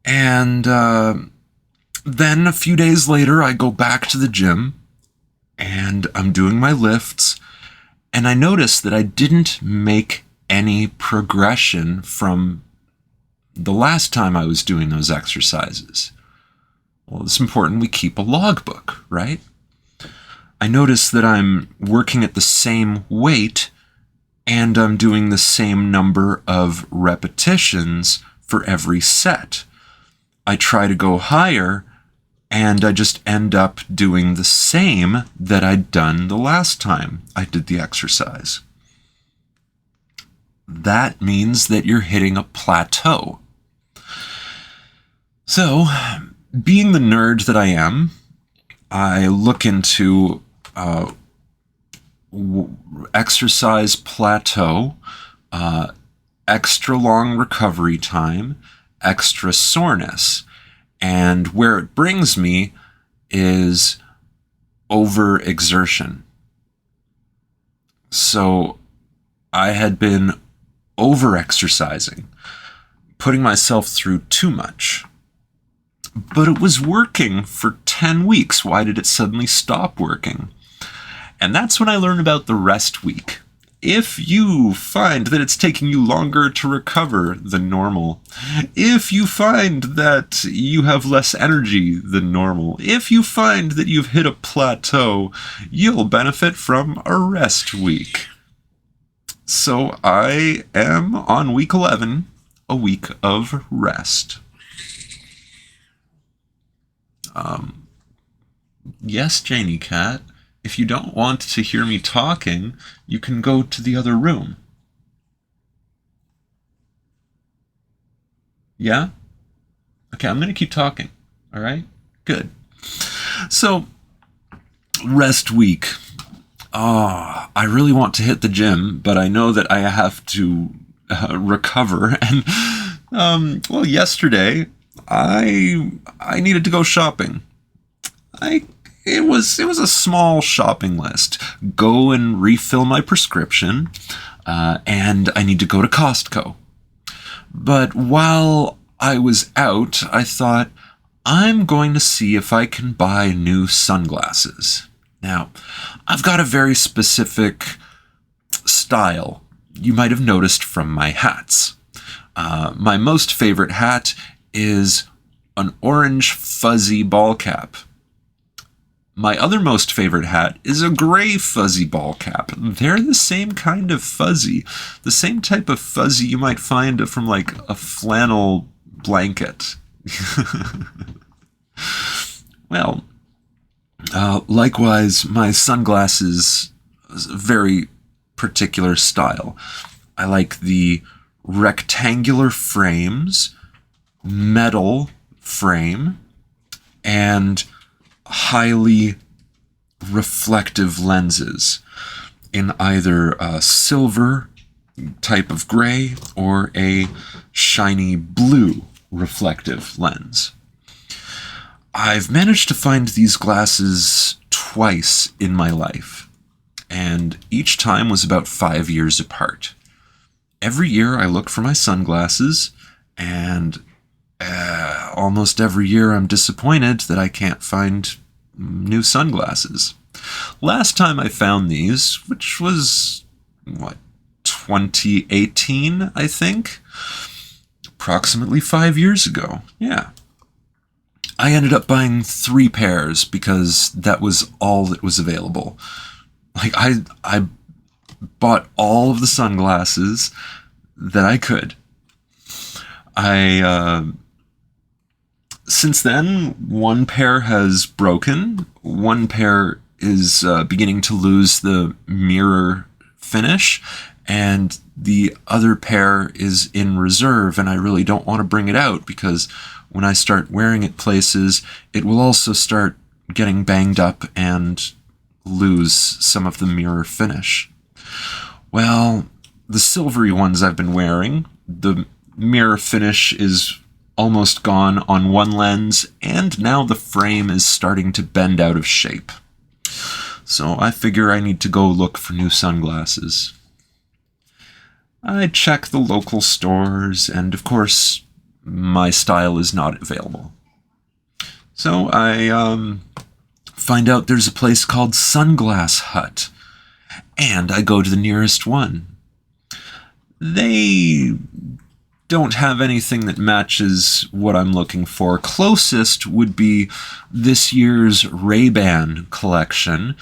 And then a few days later, I go back to the gym, and I'm doing my lifts, and I noticed that I didn't make any progression from the last time I was doing those exercises. Well, it's important we keep a logbook, right? I notice that I'm working at the same weight and I'm doing the same number of repetitions for every set. I try to go higher and I just end up doing the same that I'd done the last time I did the exercise. That means that you're hitting a plateau. So, being the nerd that I am, I look into exercise plateau, extra long recovery time, extra soreness, and where it brings me is overexertion. So I had been overexercising, putting myself through too much. But it was working for 10 weeks. Why did it suddenly stop working? And that's when I learned about the rest week. If you find that it's taking you longer to recover than normal, if you find that you have less energy than normal, if you find that you've hit a plateau, you'll benefit from a rest week. So I am on week 11 a week of rest. Yes, Janie Cat. If you don't want to hear me talking, you can go to the other room. Yeah? Okay, I'm going to keep talking. All right? Good. So, rest week. I really want to hit the gym, but I know that I have to recover. And, well, yesterday, I needed to go shopping. It was a small shopping list. Go and refill my prescription, and I need to go to Costco. But while I was out, I thought, I'm going to see if I can buy new sunglasses. Now, I've got a very specific style. You might have noticed from my hats. My most favorite hat is an orange fuzzy ball cap. My other most favorite hat is a gray fuzzy ball cap. They're the same kind of fuzzy. The same type of fuzzy you might find from like a flannel blanket. Well, likewise, my sunglasses is a very particular style. I like the rectangular frames, metal frame, and highly reflective lenses in either a silver type of gray or a shiny blue reflective lens. I've managed to find these glasses twice in my life, and each time was about 5 years apart. Every year I look for my sunglasses, and almost every year I'm disappointed that I can't find new sunglasses. Last time I found these, which was, 2018, I think? Approximately 5 years ago, yeah. I ended up buying 3 pairs because that was all that was available. Like, I bought all of the sunglasses that I could. Since then, 1 pair has broken, 1 pair is beginning to lose the mirror finish, and the other pair is in reserve, and I really don't want to bring it out because when I start wearing it places, it will also start getting banged up and lose some of the mirror finish. Well, the silvery ones I've been wearing, the mirror finish is almost gone on one lens, and now the frame is starting to bend out of shape. So I figure I need to go look for new sunglasses. I check the local stores, and of course, my style is not available. So I find out there's a place called Sunglass Hut, and I go to the nearest one. They don't have anything that matches what I'm looking for. Closest would be this year's Ray-Ban collection.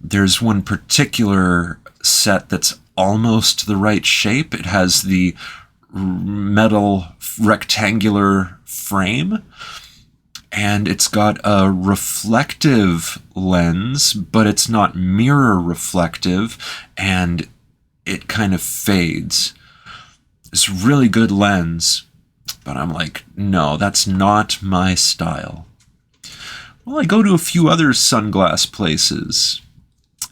There's one particular set that's almost the right shape. It has the metal rectangular frame, and it's got a reflective lens, but it's not mirror reflective, and it kind of fades. It's a really good lens, but I'm like, no, that's not my style. Well, I go to a few other sunglass places,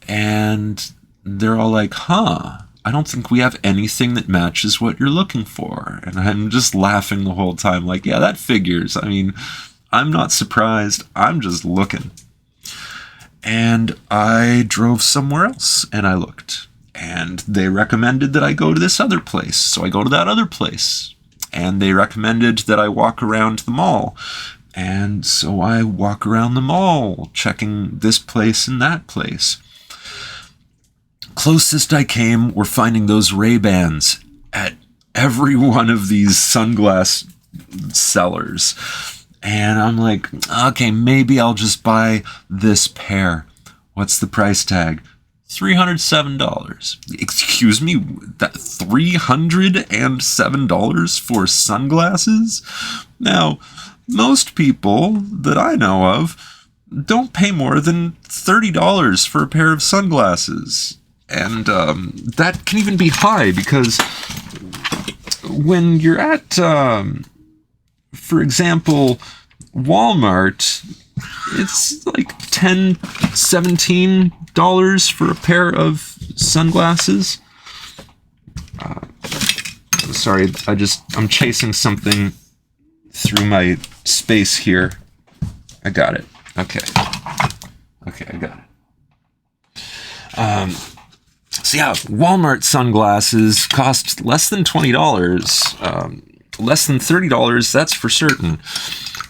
and they're all like, I don't think we have anything that matches what you're looking for. And I'm just laughing the whole time, like, yeah, that figures. I mean, I'm not surprised. I'm just looking. And I drove somewhere else, and I looked. And they recommended that I go to this other place. So I go to that other place. And they recommended that I walk around the mall. And so I walk around the mall, checking this place and that place. Closest I came were finding those Ray-Bans at every one of these sunglass sellers. And I'm like, okay, maybe I'll just buy this pair. What's the price tag? $307. Excuse me, that $307 for sunglasses? Now, most people that I know of don't pay more than $30 for a pair of sunglasses. And that can even be high because when you're at, for example, Walmart, it's like $10, $17 for a pair of sunglasses. Sorry, I'm chasing something through my space here. I got it. Okay, I got it. So yeah, Walmart sunglasses cost less than $20, less than $30, that's for certain.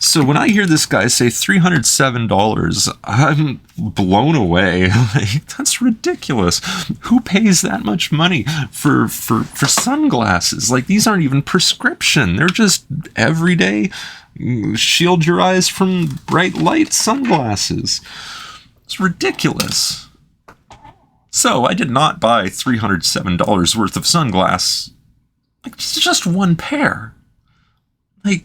So when I hear this guy say $307, I'm blown away. Like, that's ridiculous. Who pays that much money for sunglasses? Like, these aren't even prescription. They're just everyday shield your eyes from bright light sunglasses. It's ridiculous. So I did not buy $307 worth of sunglasses. Like, just one pair. Like,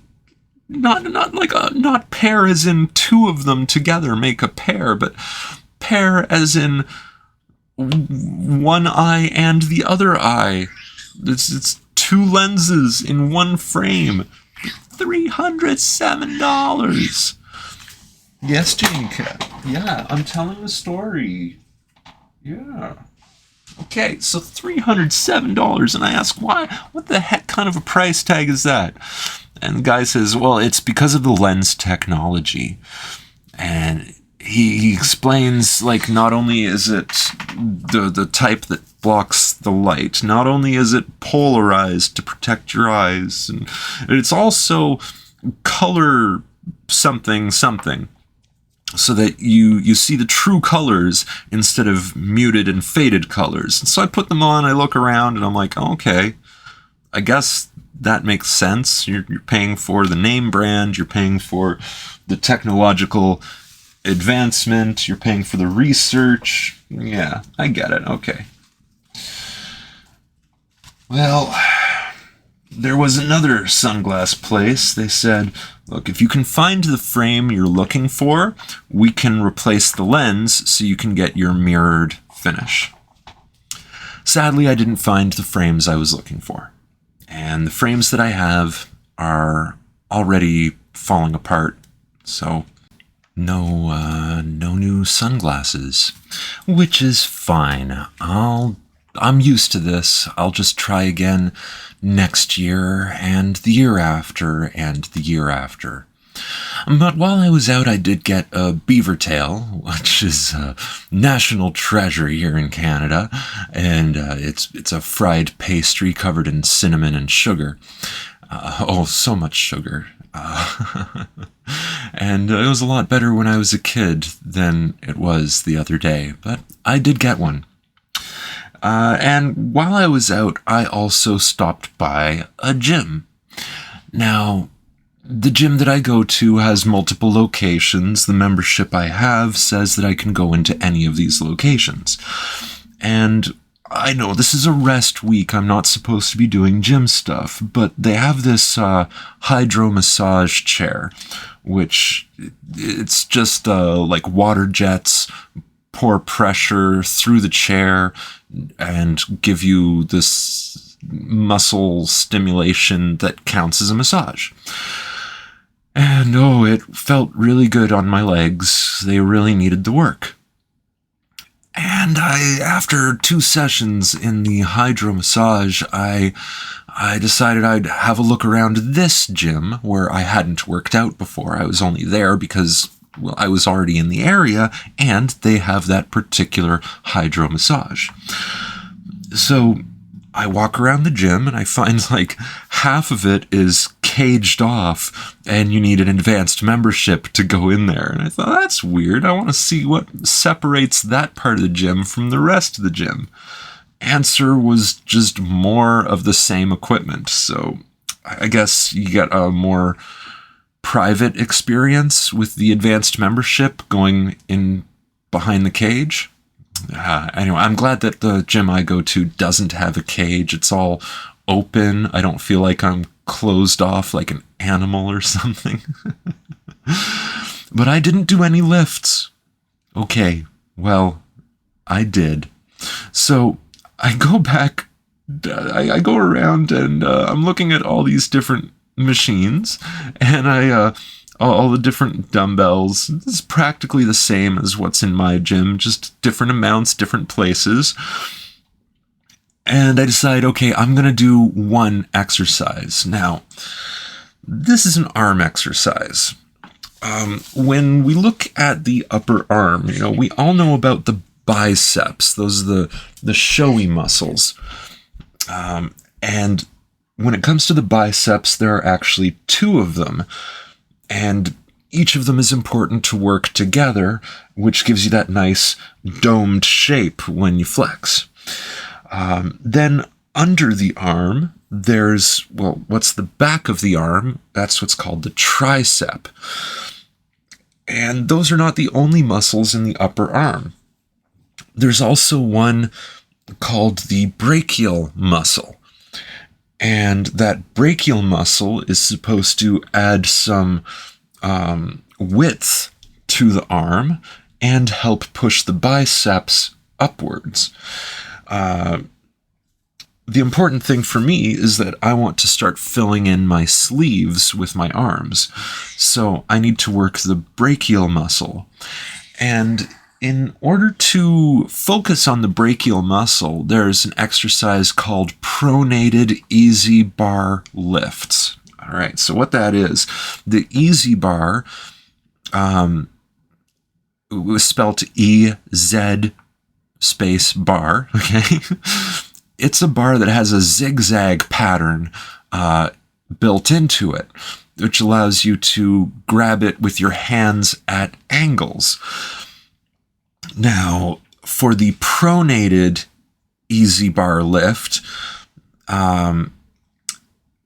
not pair as in two of them together make a pair, but pair as in one eye and the other eye. It's two lenses in one frame. $307. Yes, GymCraft. Yeah, I'm telling a story. Yeah. Okay, so $307, and I ask, why? What the heck kind of a price tag is that? And the guy says, well, it's because of the lens technology. And he explains, like, not only is it the type that blocks the light, not only is it polarized to protect your eyes, and it's also color something, so that you see the true colors instead of muted and faded colors. And so I put them on, I look around, and I'm like, okay, I guess that makes sense. You're paying for the name brand, you're paying for the technological advancement, you're paying for the research. Yeah, I get it, okay. Well, there was another sunglass place. They said, look, if you can find the frame you're looking for, we can replace the lens so you can get your mirrored finish. Sadly, I didn't find the frames I was looking for. And the frames that I have are already falling apart, so no new sunglasses, which is fine. I'm used to this. I'll just try again next year, and the year after, and the year after. But while I was out, I did get a beaver tail, which is a national treasure here in Canada, and it's a fried pastry covered in cinnamon and sugar. So much sugar. And it was a lot better when I was a kid than it was the other day, but I did get one. And while I was out, I also stopped by a gym. Now, the gym that I go to has multiple locations. The membership I have says that I can go into any of these locations. And I know this is a rest week. I'm not supposed to be doing gym stuff, but they have this hydro massage chair, which it's just like water jets pour pressure through the chair and give you this muscle stimulation that counts as a massage. And it felt really good on my legs. They really needed the work. And after 2 sessions in the hydro massage, I decided I'd have a look around this gym where I hadn't worked out before. I was only there because, well, I was already in the area, and they have that particular hydro massage. So I walk around the gym, and I find like half of it is caged off, and you need an advanced membership to go in there. And I thought, that's weird. I want to see what separates that part of the gym from the rest of the gym. Answer was just more of the same equipment. So I guess you get a more private experience with the advanced membership going in behind the cage. Anyway, I'm glad that the gym I go to doesn't have a cage. It's all open. I don't feel like I'm closed off like an animal or something. But I didn't do any lifts. Okay, well, I did. So I go back, I go around and I'm looking at all these different machines, and all the different dumbbells. It's practically the same as what's in my gym, just different amounts, different places. And I decide, okay, I'm going to do one exercise. Now, this is an arm exercise. When we look at the upper arm, we all know about the biceps. Those are the showy muscles. And when it comes to the biceps, there are actually two of them. And each of them is important to work together, which gives you that nice domed shape when you flex. Then under the arm, there's, what's the back of the arm? That's what's called the tricep. And those are not the only muscles in the upper arm. There's also one called the brachial muscle. And that brachial muscle is supposed to add some width to the arm and help push the biceps upwards. The important thing for me is that I want to start filling in my sleeves with my arms. So I need to work the brachial muscle. And in order to focus on the brachial muscle, there's an exercise called pronated easy bar lifts. All right, so what that is, the easy bar was spelled E-Z space bar, okay? It's a bar that has a zigzag pattern built into it, which allows you to grab it with your hands at angles. Now, for the pronated easy bar lift,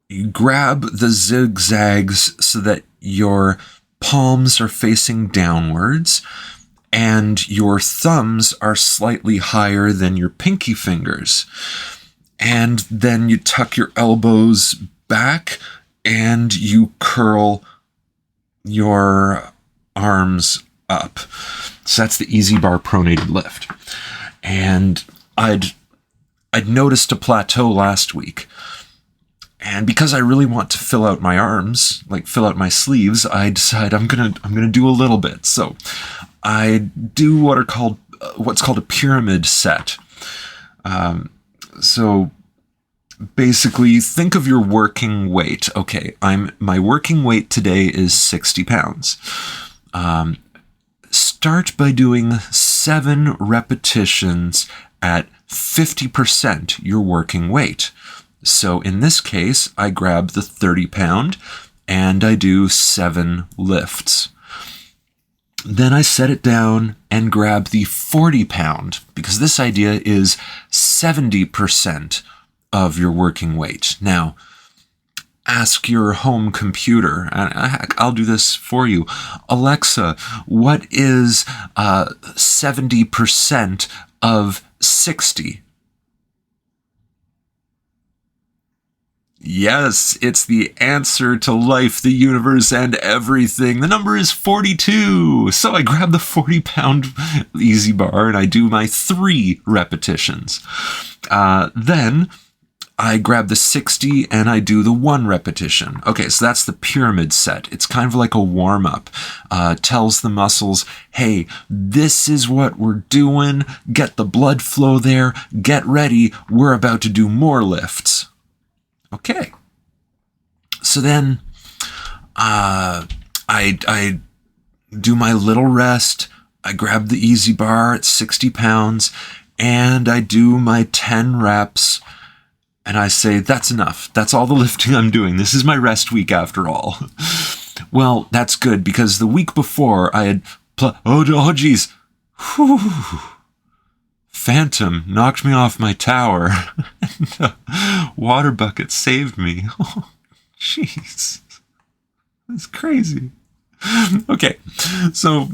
you grab the zigzags so that your palms are facing downwards and your thumbs are slightly higher than your pinky fingers. And then you tuck your elbows back and you curl your arms up. So that's the easy bar pronated lift. And I'd noticed a plateau last week. And because I really want to fill out my arms, like fill out my sleeves, I decide I'm gonna do a little bit. So I do what's called a pyramid set. So basically, think of your working weight. Okay, my working weight today is 60 pounds. Start by doing 7 repetitions at 50% your working weight. So in this case, I grab the 30-pound and I do 7 lifts. Then I set it down and grab the 40-pound, because this idea is 70% of your working weight. Now, ask your home computer, and I'll do this for you. Alexa, what is 70% of 60? Yes, it's the answer to life, the universe, and everything. The number is 42. So I grab the 40-pound easy bar and I do my 3 repetitions. Then I grab the 60 and I do the 1 repetition. Okay, so that's the pyramid set. It's kind of like a warm-up. Tells the muscles, hey, this is what we're doing. Get the blood flow there. Get ready. We're about to do more lifts. Okay. So then I do my little rest. I grab the easy bar at 60 pounds and I do my 10 reps. And I say, that's enough. That's all the lifting I'm doing. This is my rest week after all. Well, that's good because the week before I had... Oh, geez. Whew. Phantom knocked me off my tower. And the water bucket saved me. Oh, jeez. That's crazy. Okay, so...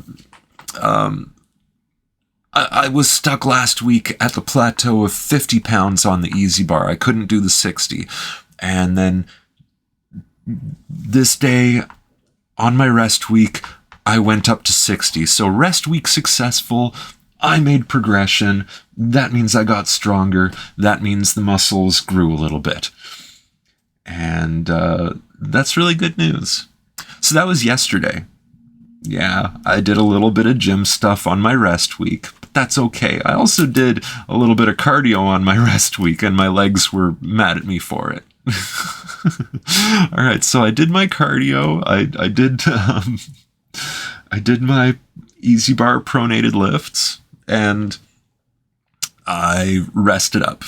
I was stuck last week at the plateau of 50 pounds on the easy bar. I couldn't do the 60. And then this day, on my rest week, I went up to 60. So rest week successful. I made progression. That means I got stronger. That means the muscles grew a little bit. And that's really good news. So that was yesterday. Yeah, I did a little bit of gym stuff on my rest week, but that's okay. I also did a little bit of cardio on my rest week, and my legs were mad at me for it. All right, so I did my cardio. I did my easy bar pronated lifts, and I rested up.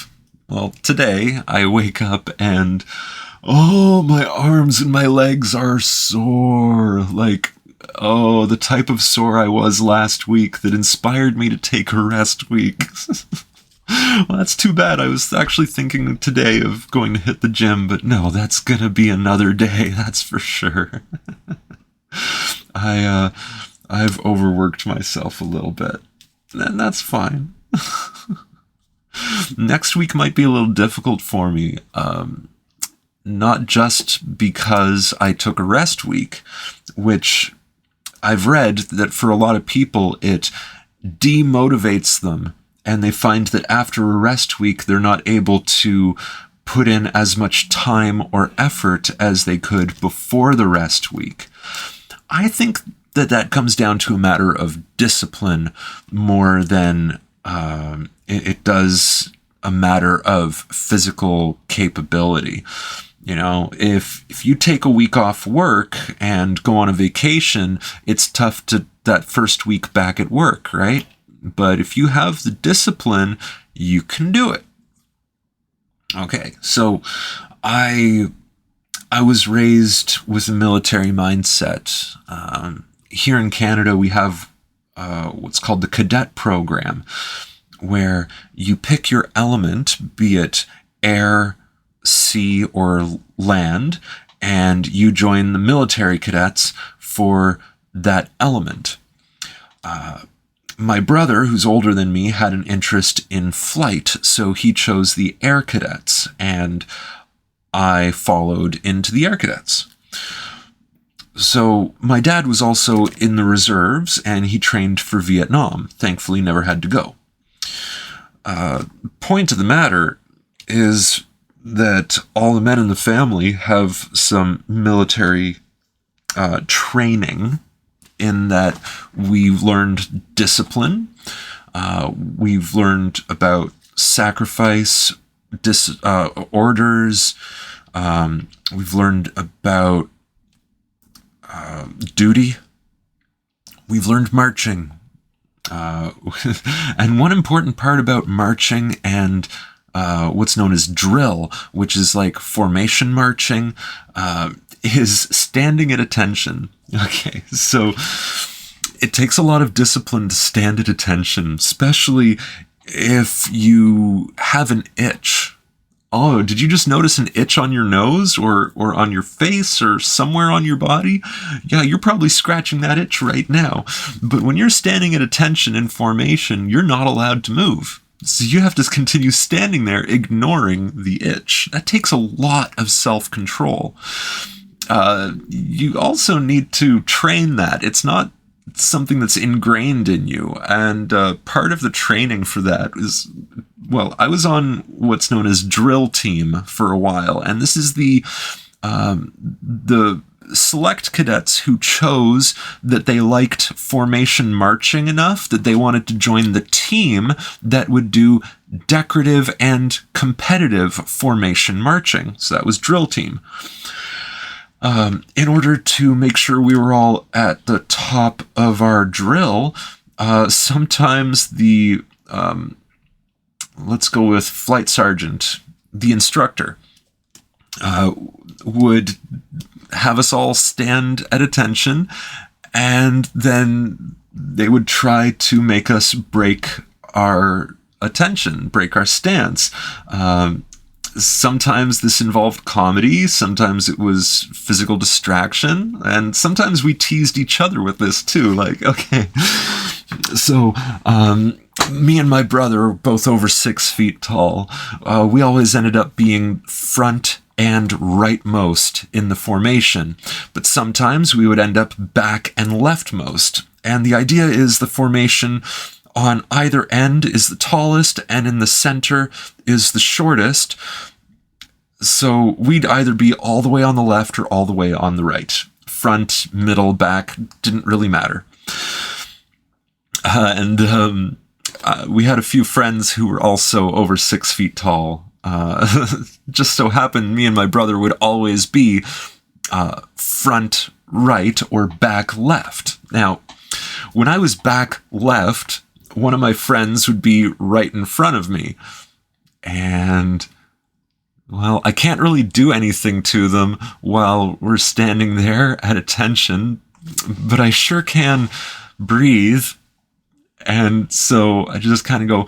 Well, today I wake up and oh, my arms and my legs are sore. Like, oh, the type of sore I was last week that inspired me to take a rest week. Well, that's too bad. I was actually thinking today of going to hit the gym, but no, that's gonna be another day, that's for sure. I've overworked myself a little bit, and that's fine. Next week might be a little difficult for me, not just because I took a rest week, which I've read that for a lot of people, it demotivates them, and they find that after a rest week, they're not able to put in as much time or effort as they could before the rest week. I think that comes down to a matter of discipline more than it does a matter of physical capability. You know, if you take a week off work and go on a vacation, it's tough to that first week back at work, right? But if you have the discipline, you can do it. Okay, so I was raised with a military mindset. Here in Canada, we have what's called the cadet program, where you pick your element, be it air, sea, or land, and you join the military cadets for that element. My brother, who's older than me, had an interest in flight, so he chose the Air Cadets, and I followed into the Air Cadets. So my dad was also in the reserves, and he trained for Vietnam. Thankfully, never had to go. Point of the matter is that all the men in the family have some military training, in that we've learned discipline, we've learned about sacrifice, orders, we've learned about duty, we've learned marching. And one important part about marching and what's known as drill, which is like formation marching, is standing at attention. Okay, so it takes a lot of discipline to stand at attention, especially if you have an itch. Oh, did you just notice an itch on your nose or on your face or somewhere on your body? Yeah, you're probably scratching that itch right now. But when you're standing at attention in formation, you're not allowed to move. So you have to continue standing there ignoring the itch. That takes a lot of self-control. You also need to train that. It's not something that's ingrained in you. And part of the training for that is, well, I was on what's known as drill team for a while. And this is the select cadets who chose that they liked formation marching enough that they wanted to join the team that would do decorative and competitive formation marching. So that was drill team. In order to make sure we were all at the top of our drill, sometimes the, let's go with flight sergeant, the instructor, would have us all stand at attention, and then they would try to make us break our attention, break our stance. Sometimes this involved comedy, sometimes it was physical distraction, and sometimes we teased each other with this too. Like, okay, So, me and my brother, both over 6 feet tall, we always ended up being front and rightmost in the formation, but sometimes we would end up back and leftmost. And the idea is the formation on either end is the tallest, and in the center is the shortest. So we'd either be all the way on the left or all the way on the right. Front, middle, back, didn't really matter. We had a few friends who were also over 6 feet tall. Just so happened me and my brother would always be front right or back left. Now, when I was back left, one of my friends would be right in front of me. And, well, I can't really do anything to them while we're standing there at attention, but I sure can breathe. And so I just kind of go,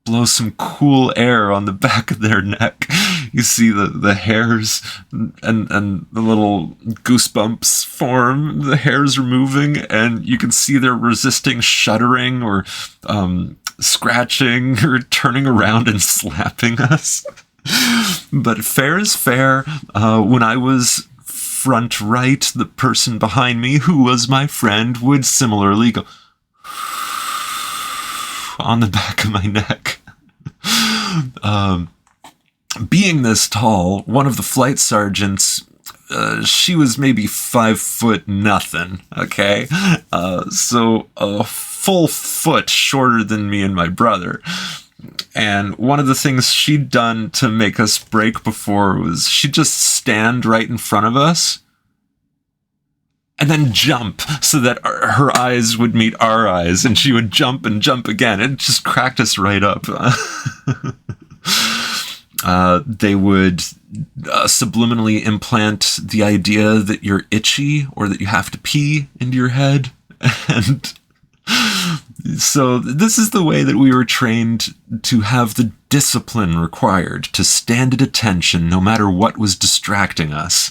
blow some cool air on the back of their neck. You see the hairs and the little goosebumps form. The hairs are moving, and you can see they're resisting shuddering or scratching or turning around and slapping us. But fair is fair. When I was front right, the person behind me, who was my friend, would similarly go on the back of my neck. Being this tall, one of the flight sergeants, she was maybe 5 foot nothing, okay? So a full foot shorter than me and my brother. And one of the things she'd done to make us break before was she'd just stand right in front of us and then jump so that her eyes would meet our eyes, and she would jump and jump again. It just cracked us right up. They would subliminally implant the idea that you're itchy or that you have to pee into your head. And so this is the way that we were trained to have the discipline required to stand at attention no matter what was distracting us.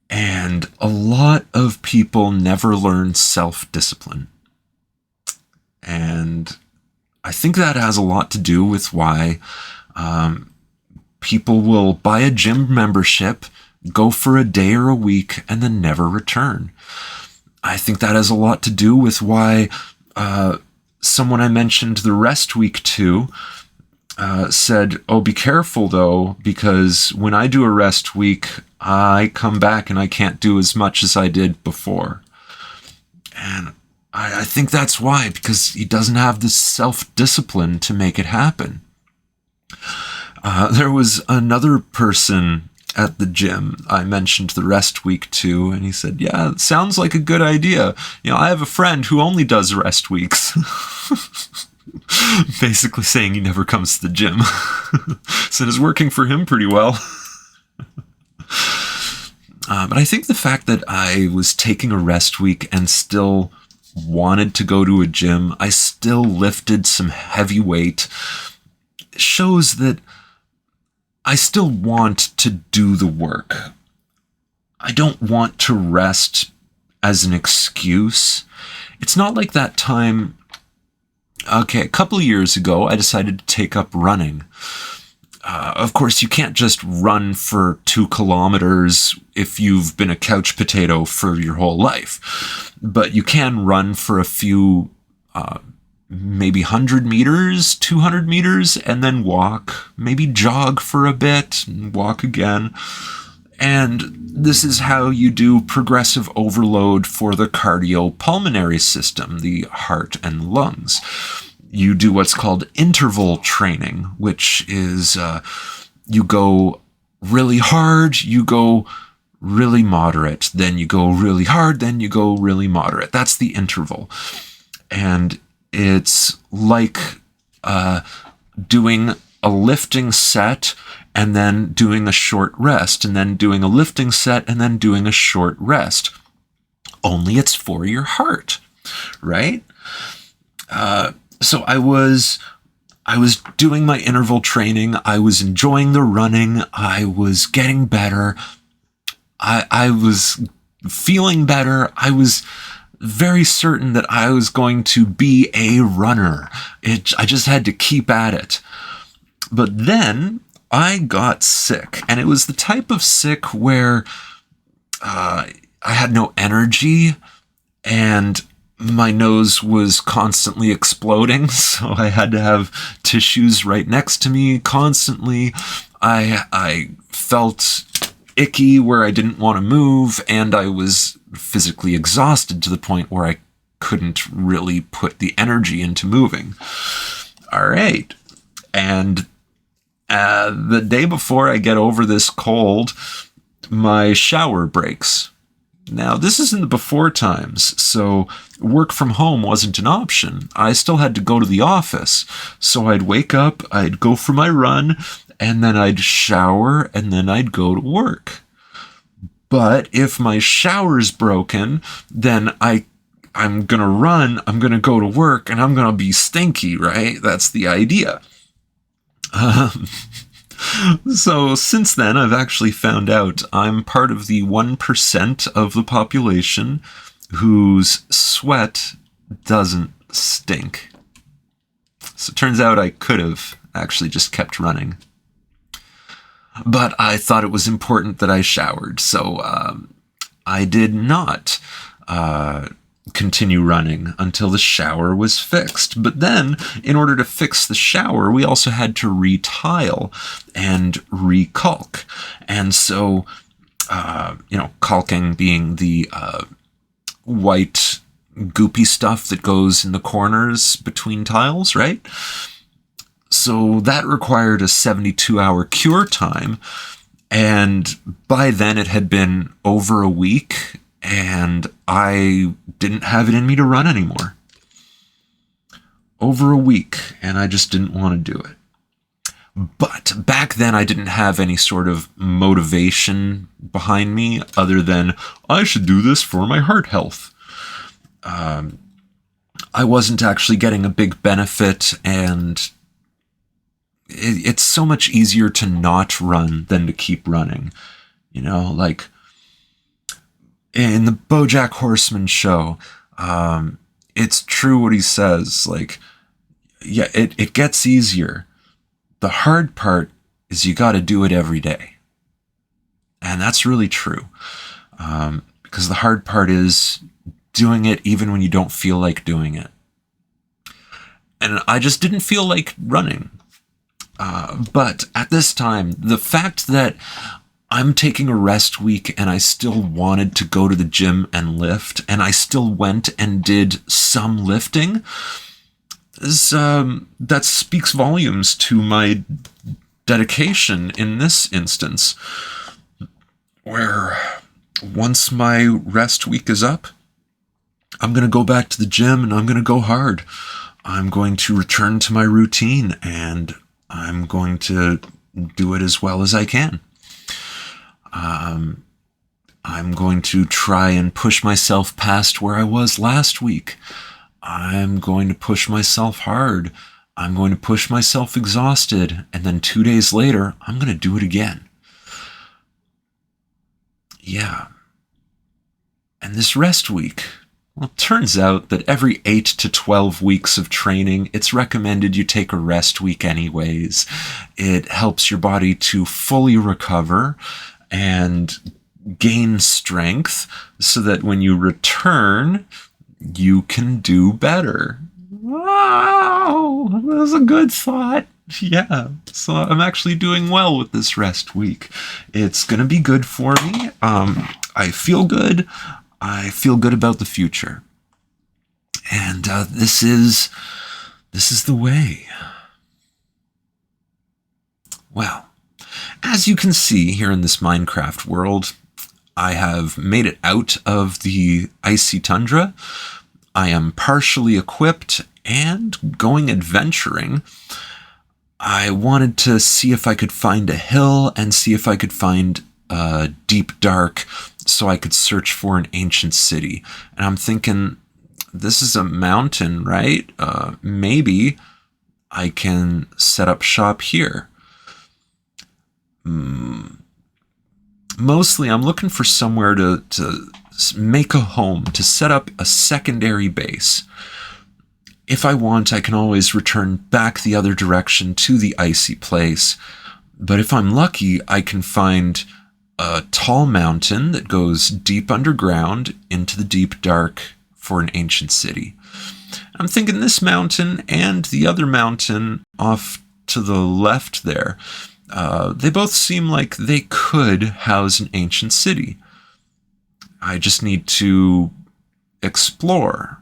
And a lot of people never learn self-discipline. And I think that has a lot to do with why people will buy a gym membership, go for a day or a week, and then never return. I think that has a lot to do with why someone I mentioned the rest week to said, oh, be careful though, because when I do a rest week, I come back and I can't do as much as I did before. And I think that's why, because he doesn't have the self-discipline to make it happen. There was another person at the gym I mentioned the rest week to, and he said, yeah, it sounds like a good idea. You know, I have a friend who only does rest weeks. Basically saying he never comes to the gym. So it's working for him pretty well. But I think the fact that I was taking a rest week and still wanted to go to a gym, I still lifted some heavy weight, shows that I still want to do the work. I don't want to rest as an excuse. It's not like that time. Okay, a couple of years ago, I decided to take up running. Of course, you can't just run for 2 kilometers if you've been a couch potato for your whole life. But you can run for a few, maybe 100 meters, 200 meters, and then walk. Maybe jog for a bit and walk again. And this is how you do progressive overload for the cardiopulmonary system, the heart and lungs. You do what's called interval training, which is you go really hard, you go really moderate, then you go really hard, then you go really moderate. That's the interval. And it's like doing a lifting set and then doing a short rest, and then doing a lifting set and then doing a short rest. Only it's for your heart, right? So I was doing my interval training. I was enjoying the running. I was getting better. I was feeling better. I was very certain that I was going to be a runner. I just had to keep at it. But then I got sick, and it was the type of sick where I had no energy, and my nose was constantly exploding, so I had to have tissues right next to me constantly. I felt icky where I didn't want to move, and I was physically exhausted to the point where I couldn't really put the energy into moving. All right. And the day before I get over this cold, my shower breaks. Now, this is in the before times, so work from home wasn't an option. I still had to go to the office. So I'd wake up, I'd go for my run, and then I'd shower, and then I'd go to work. But if my shower's broken, then I'm going to run, I'm going to go to work, and I'm going to be stinky, right? That's the idea. So since then, I've actually found out I'm part of the 1% of the population whose sweat doesn't stink. So it turns out I could have actually just kept running. But I thought it was important that I showered, so I did not continue running until the shower was fixed. But then, in order to fix the shower, we also had to retile and recalk. And so, caulking being the white goopy stuff that goes in the corners between tiles, right? So that required a 72-hour cure time, and by then it had been over a week, and I didn't have it in me to run anymore. Over a week, and I just didn't want to do it. But back then I didn't have any sort of motivation behind me other than, I should do this for my heart health. I wasn't actually getting a big benefit, and it's so much easier to not run than to keep running. You know, like in the BoJack Horseman show, it's true what he says. Like, yeah, it gets easier. The hard part is you got to do it every day. And that's really true. Because the hard part is doing it even when you don't feel like doing it. And I just didn't feel like running. But at this time, the fact that I'm taking a rest week and I still wanted to go to the gym and lift, and I still went and did some lifting, that speaks volumes to my dedication in this instance, where once my rest week is up, I'm going to go back to the gym and I'm going to go hard. I'm going to return to my routine, and I'm going to do it as well as I can. I'm going to try and push myself past where I was last week. I'm going to push myself hard. I'm going to push myself exhausted. And then 2 days later, I'm going to do it again. Yeah. And this rest week, well, it turns out that every 8 to 12 weeks of training, it's recommended you take a rest week anyways. It helps your body to fully recover and gain strength so that when you return, you can do better. Wow, that's a good thought. Yeah, so I'm actually doing well with this rest week. It's going to be good for me. I feel good. I feel good about the future. And this is the way. Well, as you can see here in this Minecraft world, I have made it out of the icy tundra. I am partially equipped and going adventuring. I wanted to see if I could find a hill and see if I could find a deep dark so I could search for an ancient city. And I'm thinking, this is a mountain, right? Maybe I can set up shop here. Mostly I'm looking for somewhere to make a home, to set up a secondary base. If I want, I can always return back the other direction to the icy place. But if I'm lucky, I can find a tall mountain that goes deep underground into the deep dark for an ancient city. I'm thinking this mountain and the other mountain off to the left there, they both seem like they could house an ancient city. I just need to explore.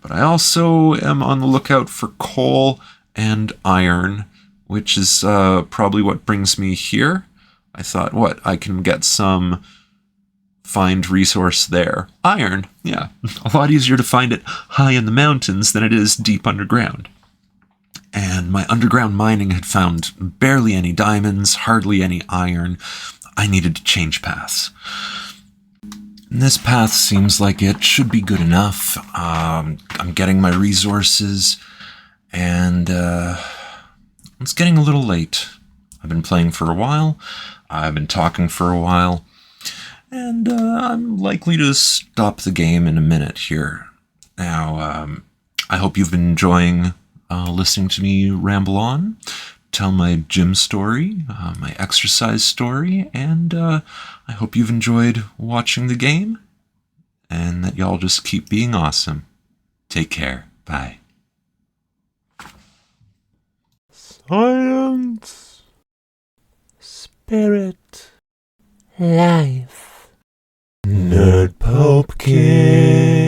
But I also am on the lookout for coal and iron, which is probably what brings me here. I thought, I can get some find resource there. Iron, yeah. A lot easier to find it high in the mountains than it is deep underground. And my underground mining had found barely any diamonds, hardly any iron. I needed to change paths. And this path seems like it should be good enough. I'm getting my resources, and it's getting a little late. I've been playing for a while. I've been talking for a while. And I'm likely to stop the game in a minute here. Now, I hope you've been enjoying listening to me ramble on, tell my gym story, my exercise story, and I hope you've enjoyed watching the game, and that y'all just keep being awesome. Take care. Bye. Science, spirit, life. Nerd Pumpkin.